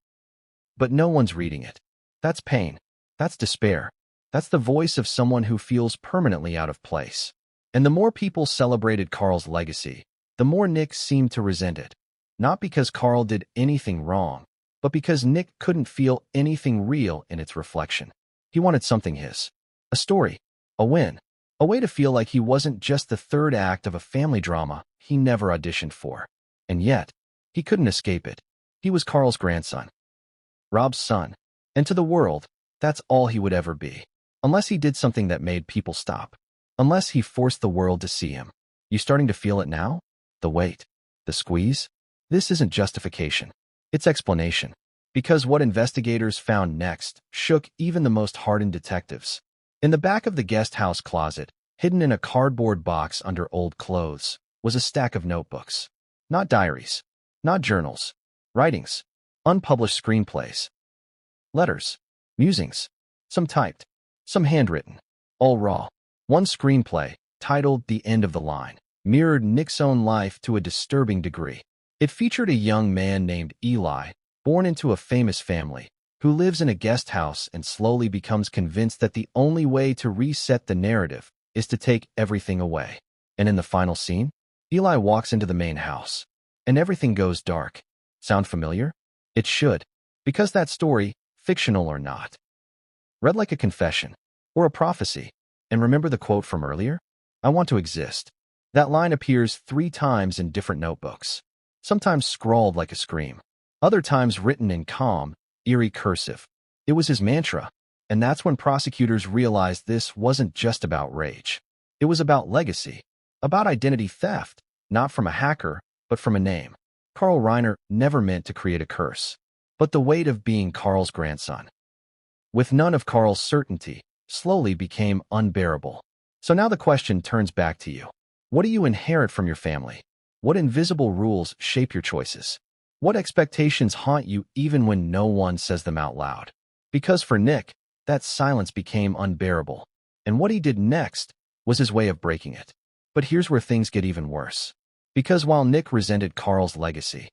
"But no one's reading it. That's pain. That's despair. That's the voice of someone who feels permanently out of place." And the more people celebrated Carl's legacy, the more Nick seemed to resent it. Not because Carl did anything wrong, but because Nick couldn't feel anything real in its reflection. He wanted something his. A story. A win. A way to feel like he wasn't just the third act of a family drama he never auditioned for. And yet, he couldn't escape it. He was Carl's grandson. Rob's son. And to the world, that's all he would ever be. Unless he did something that made people stop. Unless he forced the world to see him. You starting to feel it now? The weight. The squeeze? This isn't justification. It's explanation. Because what investigators found next shook even the most hardened detectives. In the back of the guest house closet, hidden in a cardboard box under old clothes, was a stack of notebooks. Not diaries. Not journals. Writings. Unpublished screenplays. Letters. Musings. Some typed. Some handwritten. All raw. One screenplay, titled The End of the Line, mirrored Nick's own life to a disturbing degree. It featured a young man named Eli, born into a famous family, who lives in a guest house and slowly becomes convinced that the only way to reset the narrative is to take everything away. And in the final scene, Eli walks into the main house, and everything goes dark. Sound familiar? It should, because that story, fictional or not, read like a confession or a prophecy. And remember the quote from earlier? I want to exist. That line appears 3 times in different notebooks, sometimes scrawled like a scream, other times written in calm, eerie cursive. It was his mantra, and that's when prosecutors realized this wasn't just about rage. It was about legacy, about identity theft, not from a hacker, but from a name. Carl Reiner never meant to create a curse, but the weight of being Carl's grandson, with none of Carl's certainty, slowly became unbearable. So now the question turns back to you. What do you inherit from your family? What invisible rules shape your choices? What expectations haunt you even when no one says them out loud? Because for Nick, that silence became unbearable, and what he did next was his way of breaking it. But here's where things get even worse. Because while Nick resented Carl's legacy,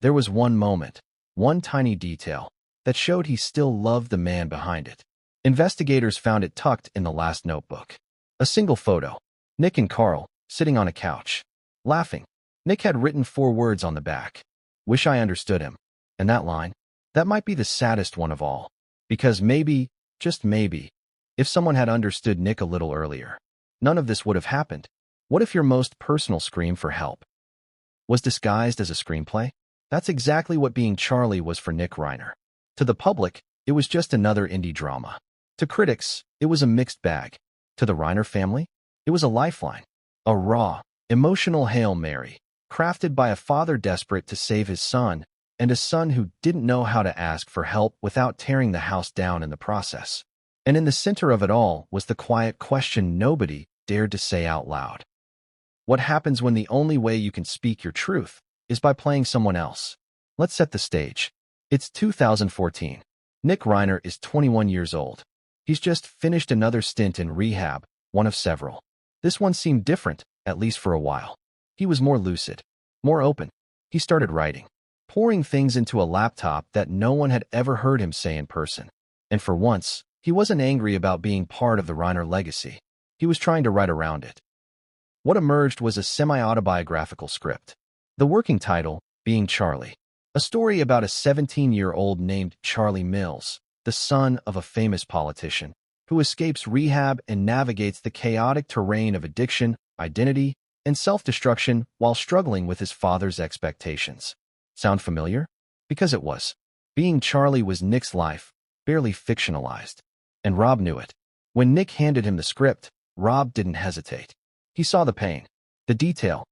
there was one moment, one tiny detail, that showed he still loved the man behind it. Investigators found it tucked in the last notebook. A single photo. Nick and Carl, sitting on a couch, laughing. Nick had written 4 words on the back. Wish I understood him. And that line, that might be the saddest one of all. Because maybe, just maybe, if someone had understood Nick a little earlier, none of this would have happened. What if your most personal scream for help was disguised as a screenplay? That's exactly what being Charlie was for Nick Reiner. To the public, it was just another indie drama. To critics, it was a mixed bag. To the Reiner family, it was a lifeline. A raw, emotional Hail Mary, crafted by a father desperate to save his son, and a son who didn't know how to ask for help without tearing the house down in the process. And in the center of it all was the quiet question nobody dared to say out loud. What happens when the only way you can speak your truth is by playing someone else? Let's set the stage. It's 2014. Nick Reiner is 21 years old. He's just finished another stint in rehab, one of several. This one seemed different, at least for a while. He was more lucid, more open. He started writing, pouring things into a laptop that no one had ever heard him say in person. And for once, he wasn't angry about being part of the Reiner legacy. He was trying to write around it. What emerged was a semi-autobiographical script. The working title, Being Charlie. A story about a 17-year-old named Charlie Mills, the son of a famous politician, who escapes rehab and navigates the chaotic terrain of addiction, identity, and self-destruction while struggling with his father's expectations. Sound familiar? Because it was. Being Charlie was Nick's life, barely fictionalized. And Rob knew it. When Nick handed him the script, Rob didn't hesitate. He saw the pain, the detail,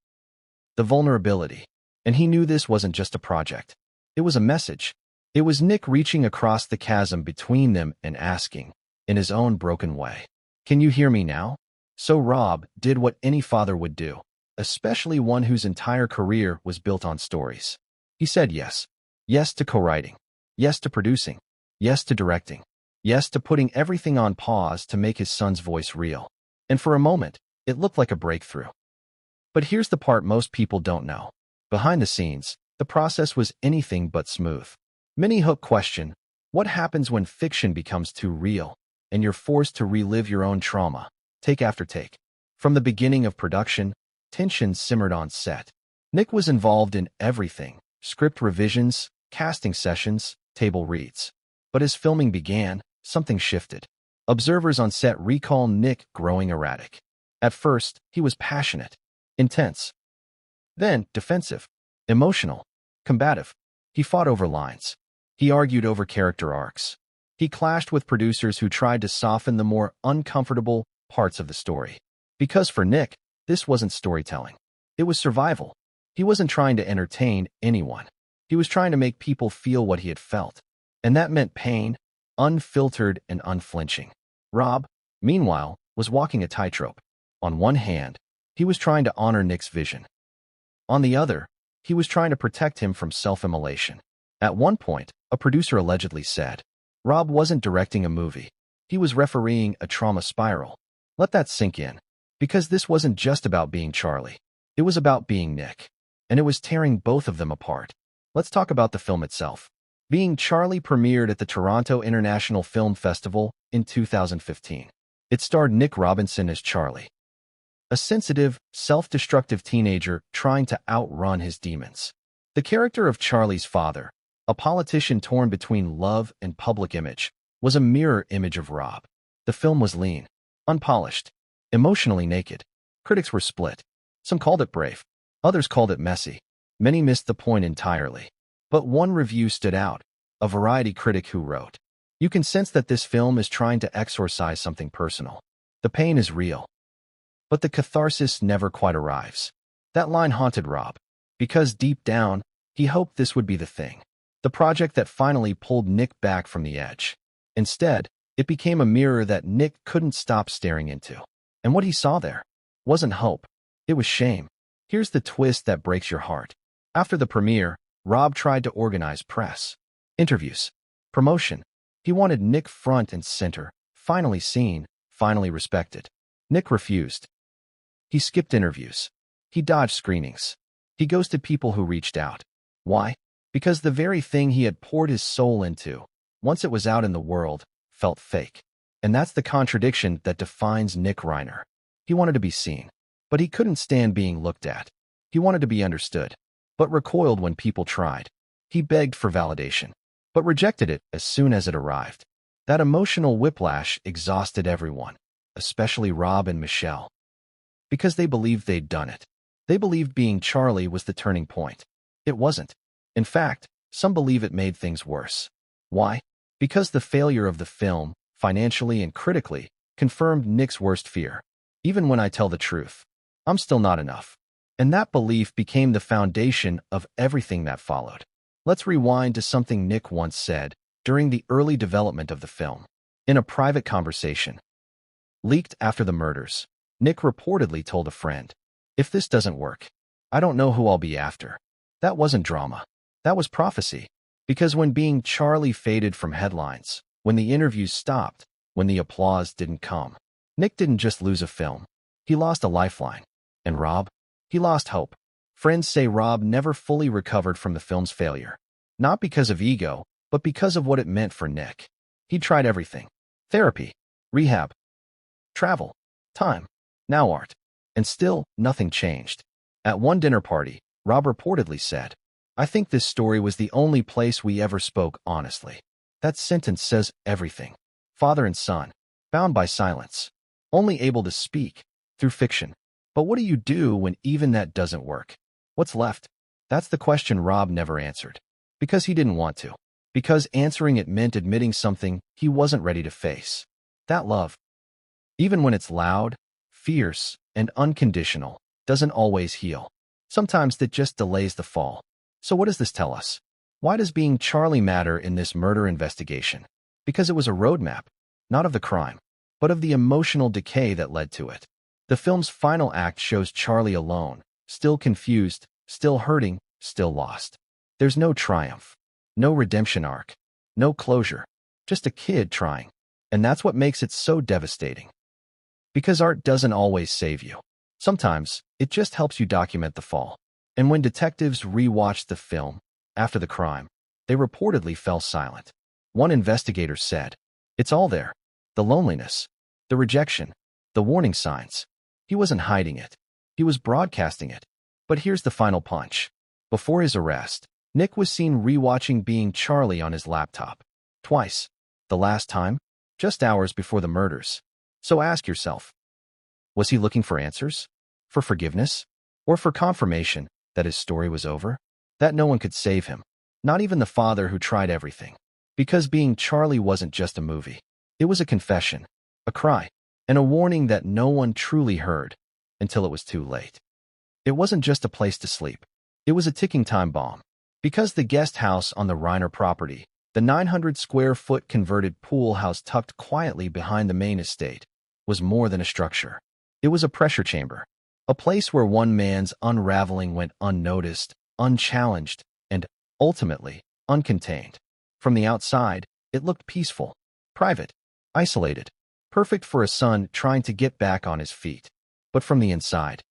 the vulnerability, and he knew this wasn't just a project. It was a message. It was Nick reaching across the chasm between them and asking, in his own broken way, "Can you hear me now?" So Rob did what any father would do, especially one whose entire career was built on stories. He said yes. Yes to co-writing. Yes to producing. Yes to directing. Yes to putting everything on pause to make his son's voice real. And for a moment, it looked like a breakthrough. But here's the part most people don't know. Behind the scenes, the process was anything but smooth. Many hook question, what happens when fiction becomes too real, and you're forced to relive your own trauma, take after take? From the beginning of production, tension simmered on set. Nick was involved in everything, script revisions, casting sessions, table reads. But as filming began, something shifted. Observers on set recall Nick growing erratic. At first, he was passionate, intense. Then, defensive, emotional, combative. He fought over lines. He argued over character arcs. He clashed with producers who tried to soften the more uncomfortable parts of the story. Because for Nick, this wasn't storytelling. It was survival. He wasn't trying to entertain anyone. He was trying to make people feel what he had felt. And that meant pain, unfiltered and unflinching. Rob, meanwhile, was walking a tightrope. On one hand, he was trying to honor Nick's vision. On the other, he was trying to protect him from self-immolation. At one point, a producer allegedly said, Rob wasn't directing a movie. He was refereeing a trauma spiral. Let that sink in. Because this wasn't just about being Charlie. It was about being Nick. And it was tearing both of them apart. Let's talk about the film itself. Being Charlie premiered at the Toronto International Film Festival in 2015. It starred Nick Robinson as Charlie, a sensitive, self-destructive teenager trying to outrun his demons. The character of Charlie's father, a politician torn between love and public image, was a mirror image of Rob. The film was lean, unpolished, emotionally naked. Critics were split. Some called it brave. Others called it messy. Many missed the point entirely. But one review stood out, a Variety critic who wrote, "You can sense that this film is trying to exorcise something personal. The pain is real, but the catharsis never quite arrives." That line haunted Rob, because deep down, he hoped this would be the thing, the project that finally pulled Nick back from the edge. Instead, it became a mirror that Nick couldn't stop staring into. And what he saw there wasn't hope. It was shame. Here's the twist that breaks your heart. After the premiere, Rob tried to organize press, interviews, promotion. He wanted Nick front and center, finally seen, finally respected. Nick refused. He skipped interviews. He dodged screenings. He ghosted people who reached out. Why? Because the very thing he had poured his soul into, once it was out in the world, felt fake. And that's the contradiction that defines Nick Reiner. He wanted to be seen, but he couldn't stand being looked at. He wanted to be understood, but recoiled when people tried. He begged for validation, but rejected it as soon as it arrived. That emotional whiplash exhausted everyone, especially Rob and Michelle, because they believed they'd done it. They believed being Charlie was the turning point. It wasn't. In fact, some believe it made things worse. Why? Because the failure of the film, financially and critically, confirmed Nick's worst fear. Even when I tell the truth, I'm still not enough. And that belief became the foundation of everything that followed. Let's rewind to something Nick once said during the early development of the film. In a private conversation, leaked after the murders, Nick reportedly told a friend, "If this doesn't work, I don't know who I'll be after." That wasn't drama. That was prophecy. Because when being Charlie faded from headlines, when the interviews stopped, when the applause didn't come, Nick didn't just lose a film. He lost a lifeline. And Rob? He lost hope. Friends say Rob never fully recovered from the film's failure. Not because of ego, but because of what it meant for Nick. He tried everything. Therapy, rehab, travel, time, now art. And still, nothing changed. At one dinner party, Rob reportedly said, "I think this story was the only place we ever spoke honestly." That sentence says everything. Father and son, bound by silence, only able to speak through fiction. But what do you do when even that doesn't work? What's left? That's the question Rob never answered. Because he didn't want to. Because answering it meant admitting something he wasn't ready to face. That love, even when it's loud, fierce, and unconditional, doesn't always heal. Sometimes it just delays the fall. So what does this tell us? Why does being Charlie matter in this murder investigation? Because it was a roadmap, not of the crime, but of the emotional decay that led to it. The film's final act shows Charlie alone, still confused, still hurting, still lost. There's no triumph, no redemption arc, no closure, just a kid trying. And that's what makes it so devastating. Because art doesn't always save you. Sometimes, it just helps you document the fall. And when detectives rewatched the film after the crime, they reportedly fell silent. One investigator said, "It's all there. The loneliness, the rejection, the warning signs." He wasn't hiding it. He was broadcasting it. But here's the final punch. Before his arrest, Nick was seen rewatching Being Charlie on his laptop. Twice. The last time, just hours before the murders. So ask yourself, was he looking for answers? For forgiveness? Or for confirmation that his story was over? That no one could save him. Not even the father who tried everything. Because Being Charlie wasn't just a movie. It was a confession, a cry, and a warning that no one truly heard until it was too late. It wasn't just a place to sleep. It was a ticking time bomb. Because the guest house on the Reiner property, the 900-square-foot converted pool house tucked quietly behind the main estate, was more than a structure. It was a pressure chamber, a place where one man's unraveling went unnoticed, unchallenged, and, ultimately, uncontained. From the outside, it looked peaceful, private, isolated, perfect for a son trying to get back on his feet. But from the inside,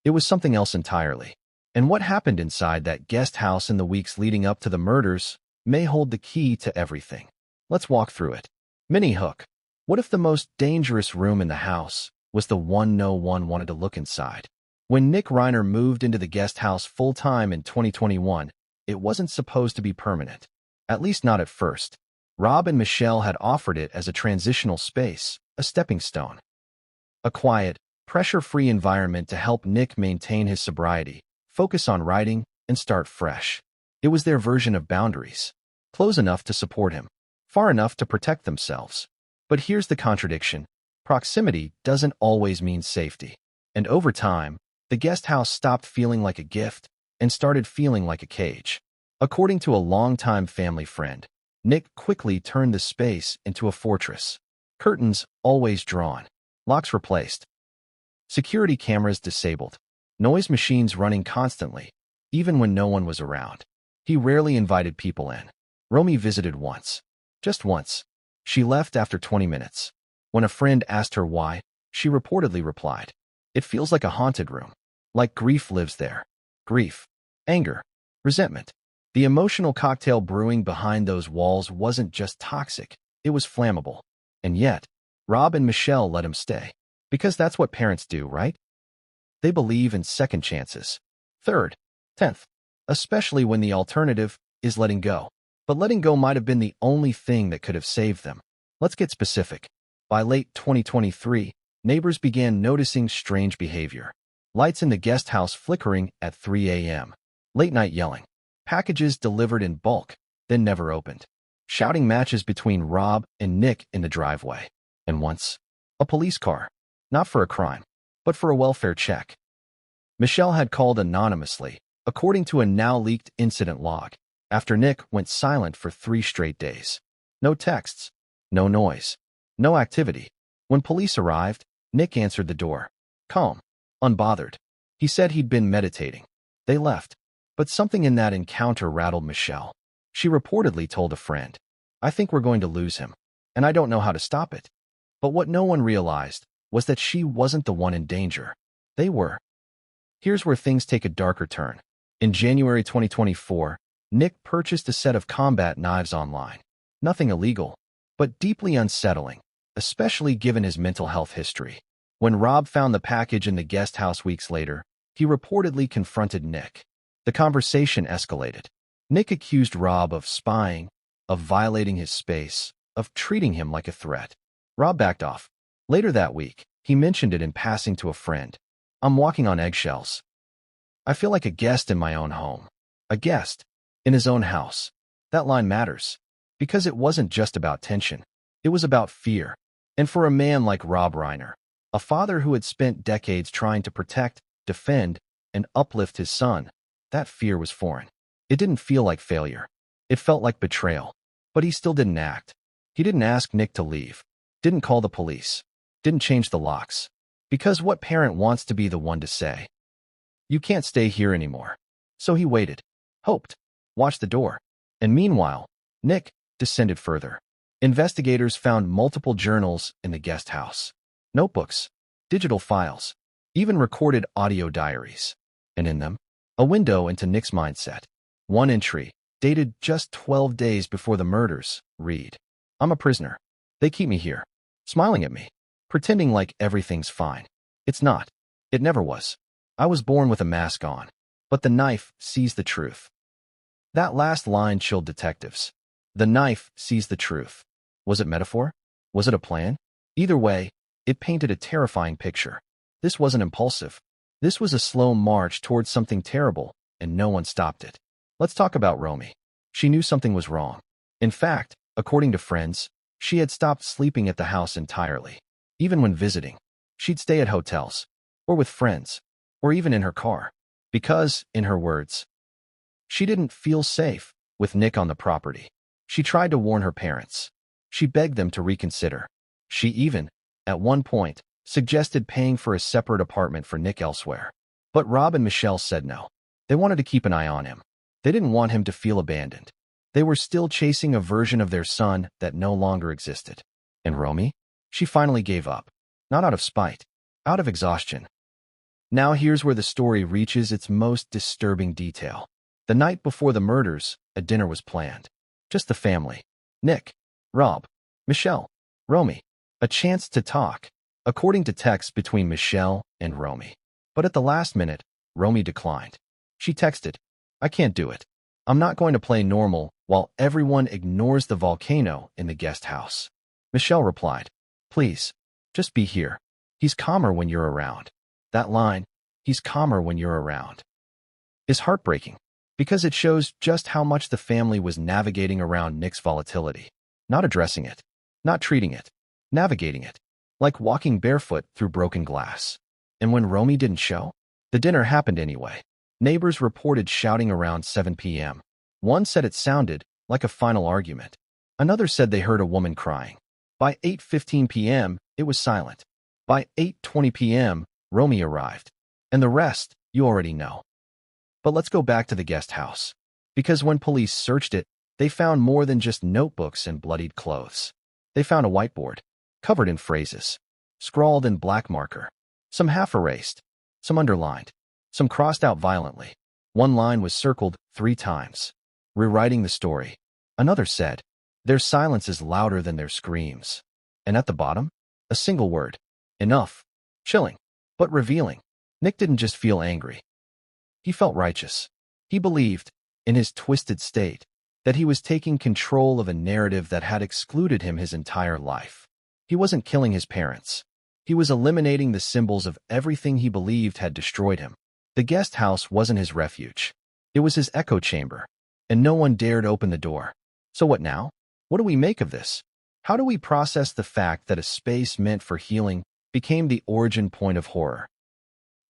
it was something else entirely. And what happened inside that guest house in the weeks leading up to the murders may hold the key to everything. Let's walk through it. Mini hook. What if the most dangerous room in the house was the one no one wanted to look inside? When Nick Reiner moved into the guest house full-time in 2021, it wasn't supposed to be permanent. At least not at first. Rob and Michelle had offered it as a transitional space, a stepping stone. A quiet, pressure-free environment to help Nick maintain his sobriety, focus on writing, and start fresh. It was their version of boundaries. Close enough to support him, far enough to protect themselves. But here's the contradiction. Proximity doesn't always mean safety. And over time, the guest house stopped feeling like a gift and started feeling like a cage. According to a longtime family friend, Nick quickly turned the space into a fortress. Curtains always drawn, locks replaced, security cameras disabled, noise machines running constantly, even when no one was around. He rarely invited people in. Romy visited once. Just once. She left after 20 minutes. When a friend asked her why, she reportedly replied, "It feels like a haunted room. Like grief lives there. Grief, anger, resentment." The emotional cocktail brewing behind those walls wasn't just toxic, it was flammable. And yet, Rob and Michelle let him stay. Because that's what parents do, right? They believe in second chances. Third, 10th. Especially when the alternative is letting go. But letting go might have been the only thing that could have saved them. Let's get specific. By late 2023, neighbors began noticing strange behavior. Lights in the guest house flickering at 3 a.m. Late-night yelling. Packages delivered in bulk, then never opened. Shouting matches between Rob and Nick in the driveway. And once, a police car. Not for a crime, but for a welfare check. Michelle had called anonymously, according to a now-leaked incident log, after Nick went silent for 3 straight days. No texts, no noise, no activity. When police arrived, Nick answered the door. Calm, unbothered. He said he'd been meditating. They left. But something in that encounter rattled Michelle. She reportedly told a friend, "I think we're going to lose him, and I don't know how to stop it." But what no one realized was that she wasn't the one in danger. They were. Here's where things take a darker turn. In January 2024, Nick purchased a set of combat knives online. Nothing illegal, but deeply unsettling, especially given his mental health history. When Rob found the package in the guest house weeks later, he reportedly confronted Nick. The conversation escalated. Nick accused Rob of spying, of violating his space, of treating him like a threat. Rob backed off. Later that week, he mentioned it in passing to a friend. "I'm walking on eggshells. I feel like a guest in my own home." A guest, in his own house. That line matters. Because it wasn't just about tension. It was about fear. And for a man like Rob Reiner, a father who had spent decades trying to protect, defend, and uplift his son, that fear was foreign. It didn't feel like failure. It felt like betrayal. But he still didn't act. He didn't ask Nick to leave. Didn't call the police. Didn't change the locks. Because what parent wants to be the one to say, "You can't stay here anymore"? So he waited, hoped, watched the door. And meanwhile, Nick descended further. Investigators found multiple journals in the guest house. Notebooks, digital files, even recorded audio diaries. And in them, a window into Nick's mindset. One entry, dated just 12 days before the murders, read, "I'm a prisoner. They keep me here, smiling at me, pretending like everything's fine. It's not. It never was. I was born with a mask on. But the knife sees the truth." That last line chilled detectives. The knife sees the truth. Was it metaphor? Was it a plan? Either way, it painted a terrifying picture. This wasn't impulsive. This was a slow march towards something terrible, and no one stopped it. Let's talk about Romy. She knew something was wrong. In fact, according to friends, she had stopped sleeping at the house entirely. Even when visiting, she'd stay at hotels, or with friends, or even in her car, because, in her words, she didn't feel safe with Nick on the property. She tried to warn her parents. She begged them to reconsider. She even, at one point, suggested paying for a separate apartment for Nick elsewhere. But Rob and Michelle said no. They wanted to keep an eye on him. They didn't want him to feel abandoned. They were still chasing a version of their son that no longer existed. And Romy? She finally gave up. Not out of spite, out of exhaustion. Now here's where the story reaches its most disturbing detail. The night before the murders, a dinner was planned. Just the family. Nick, Rob, Michelle, Romy. A chance to talk, according to texts between Michelle and Romy. But at the last minute, Romy declined. She texted, "I can't do it. I'm not going to play normal while everyone ignores the volcano in the guest house." Michelle replied, "Please, just be here. He's calmer when you're around." That line, "he's calmer when you're around," is heartbreaking because it shows just how much the family was navigating around Nick's volatility. Not addressing it, not treating it, navigating it, like walking barefoot through broken glass. And when Romy didn't show, the dinner happened anyway. Neighbors reported shouting around 7 p.m. One said it sounded like a final argument. Another said they heard a woman crying. By 8:15 p.m., it was silent. By 8:20 p.m., Romy arrived. And the rest, you already know. But let's go back to the guest house. Because when police searched it, they found more than just notebooks and bloodied clothes. They found a whiteboard, covered in phrases, scrawled in black marker, some half-erased, some underlined, some crossed out violently. One line was circled 3 times, rewriting the story. Another said, "Their silence is louder than their screams." And at the bottom, a single word, "enough." Chilling, but revealing. Nick didn't just feel angry. He felt righteous. He believed, in his twisted state, that he was taking control of a narrative that had excluded him his entire life. He wasn't killing his parents. He was eliminating the symbols of everything he believed had destroyed him. The guest house wasn't his refuge. It was his echo chamber, and no one dared open the door. So what now? What do we make of this? How do we process the fact that a space meant for healing became the origin point of horror?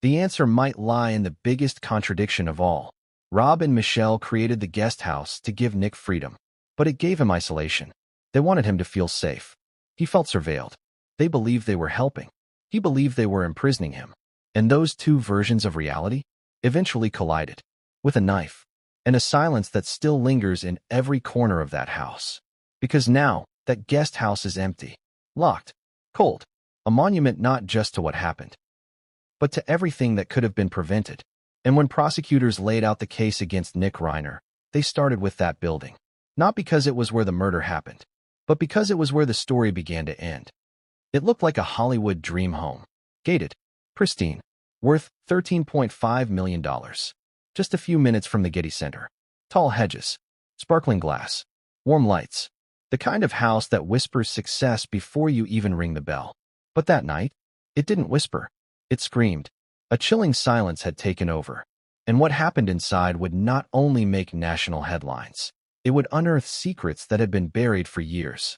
The answer might lie in the biggest contradiction of all. Rob and Michelle created the guest house to give Nick freedom, but it gave him isolation. They wanted him to feel safe. He felt surveilled. They believed they were helping. He believed they were imprisoning him. And those two versions of reality eventually collided, with a knife, and a silence that still lingers in every corner of that house. Because now, that guest house is empty, locked, cold, a monument not just to what happened, but to everything that could have been prevented. And when prosecutors laid out the case against Nick Reiner, they started with that building. Not because it was where the murder happened, but because it was where the story began to end. It looked like a Hollywood dream home. Gated, pristine, worth $13.5 million. Just a few minutes from the Getty Center. Tall hedges, sparkling glass, warm lights. The kind of house that whispers success before you even ring the bell. But that night, it didn't whisper. It screamed. A chilling silence had taken over. And what happened inside would not only make national headlines, it would unearth secrets that had been buried for years.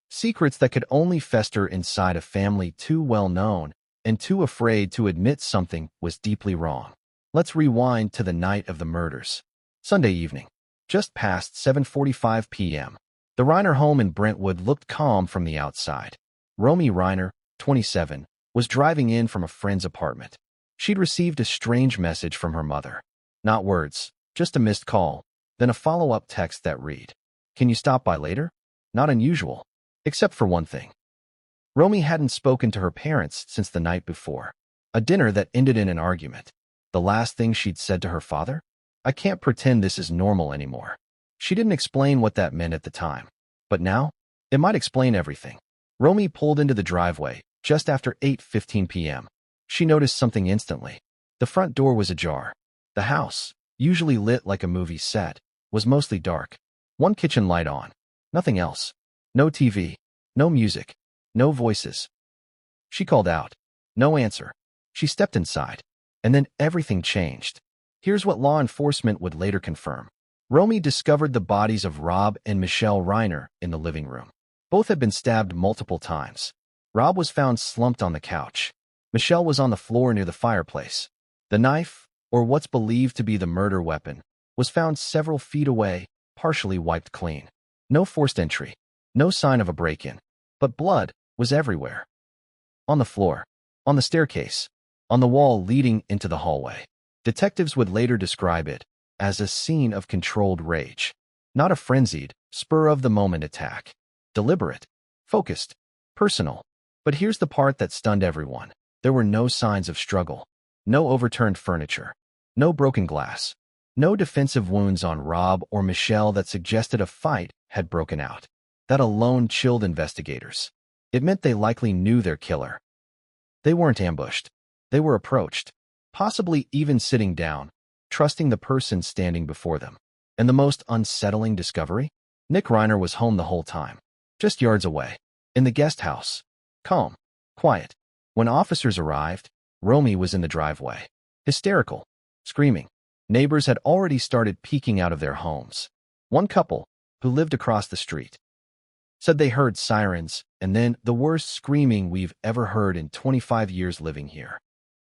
Secrets that could only fester inside a family too well known and too afraid to admit something was deeply wrong. Let's rewind to the night of the murders. Sunday evening, just past 7:45 p.m. The Reiner home in Brentwood looked calm from the outside. Romy Reiner, 27, was driving in from a friend's apartment. She'd received a strange message from her mother. Not words, just a missed call, then a follow-up text that read, "Can you stop by later?" Not unusual, except for one thing. Romy hadn't spoken to her parents since the night before, a dinner that ended in an argument. The last thing she'd said to her father? "I can't pretend this is normal anymore." She didn't explain what that meant at the time, but now, it might explain everything. Romy pulled into the driveway just after 8:15 p.m. She noticed something instantly. The front door was ajar. The house, usually lit like a movie set, was mostly dark. One kitchen light on. Nothing else. No TV. No music. No voices. She called out. No answer. She stepped inside. And then everything changed. Here's what law enforcement would later confirm. Romy discovered the bodies of Rob and Michelle Reiner in the living room. Both had been stabbed multiple times. Rob was found slumped on the couch. Michelle was on the floor near the fireplace. The knife, or what's believed to be the murder weapon, was found several feet away, partially wiped clean. No forced entry, no sign of a break-in, but blood was everywhere. On the floor, on the staircase, on the wall leading into the hallway. Detectives would later describe it as a scene of controlled rage, not a frenzied, spur-of-the-moment attack. Deliberate, focused, personal. But here's the part that stunned everyone. There were no signs of struggle, no overturned furniture, no broken glass, no defensive wounds on Rob or Michelle that suggested a fight had broken out. That alone chilled investigators. It meant they likely knew their killer. They weren't ambushed. They were approached, possibly even sitting down, trusting the person standing before them. And the most unsettling discovery? Nick Reiner was home the whole time, just yards away, in the guest house. Calm, quiet. When officers arrived, Romy was in the driveway, hysterical, screaming. Neighbors had already started peeking out of their homes. One couple, who lived across the street, said they heard sirens and then the worst screaming we've ever heard in 25 years living here.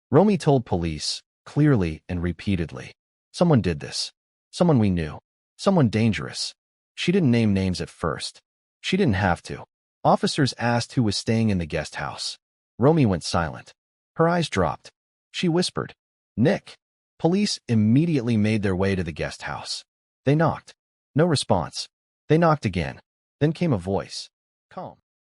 Romy told police, clearly and repeatedly, someone did this. Someone we knew. Someone dangerous. She didn't name names at first. She didn't have to. Officers asked who was staying in the guest house. Romy went silent. Her eyes dropped. She whispered, "Nick." Police immediately made their way to the guest house. They knocked. No response. They knocked again. Then came a voice. Calm.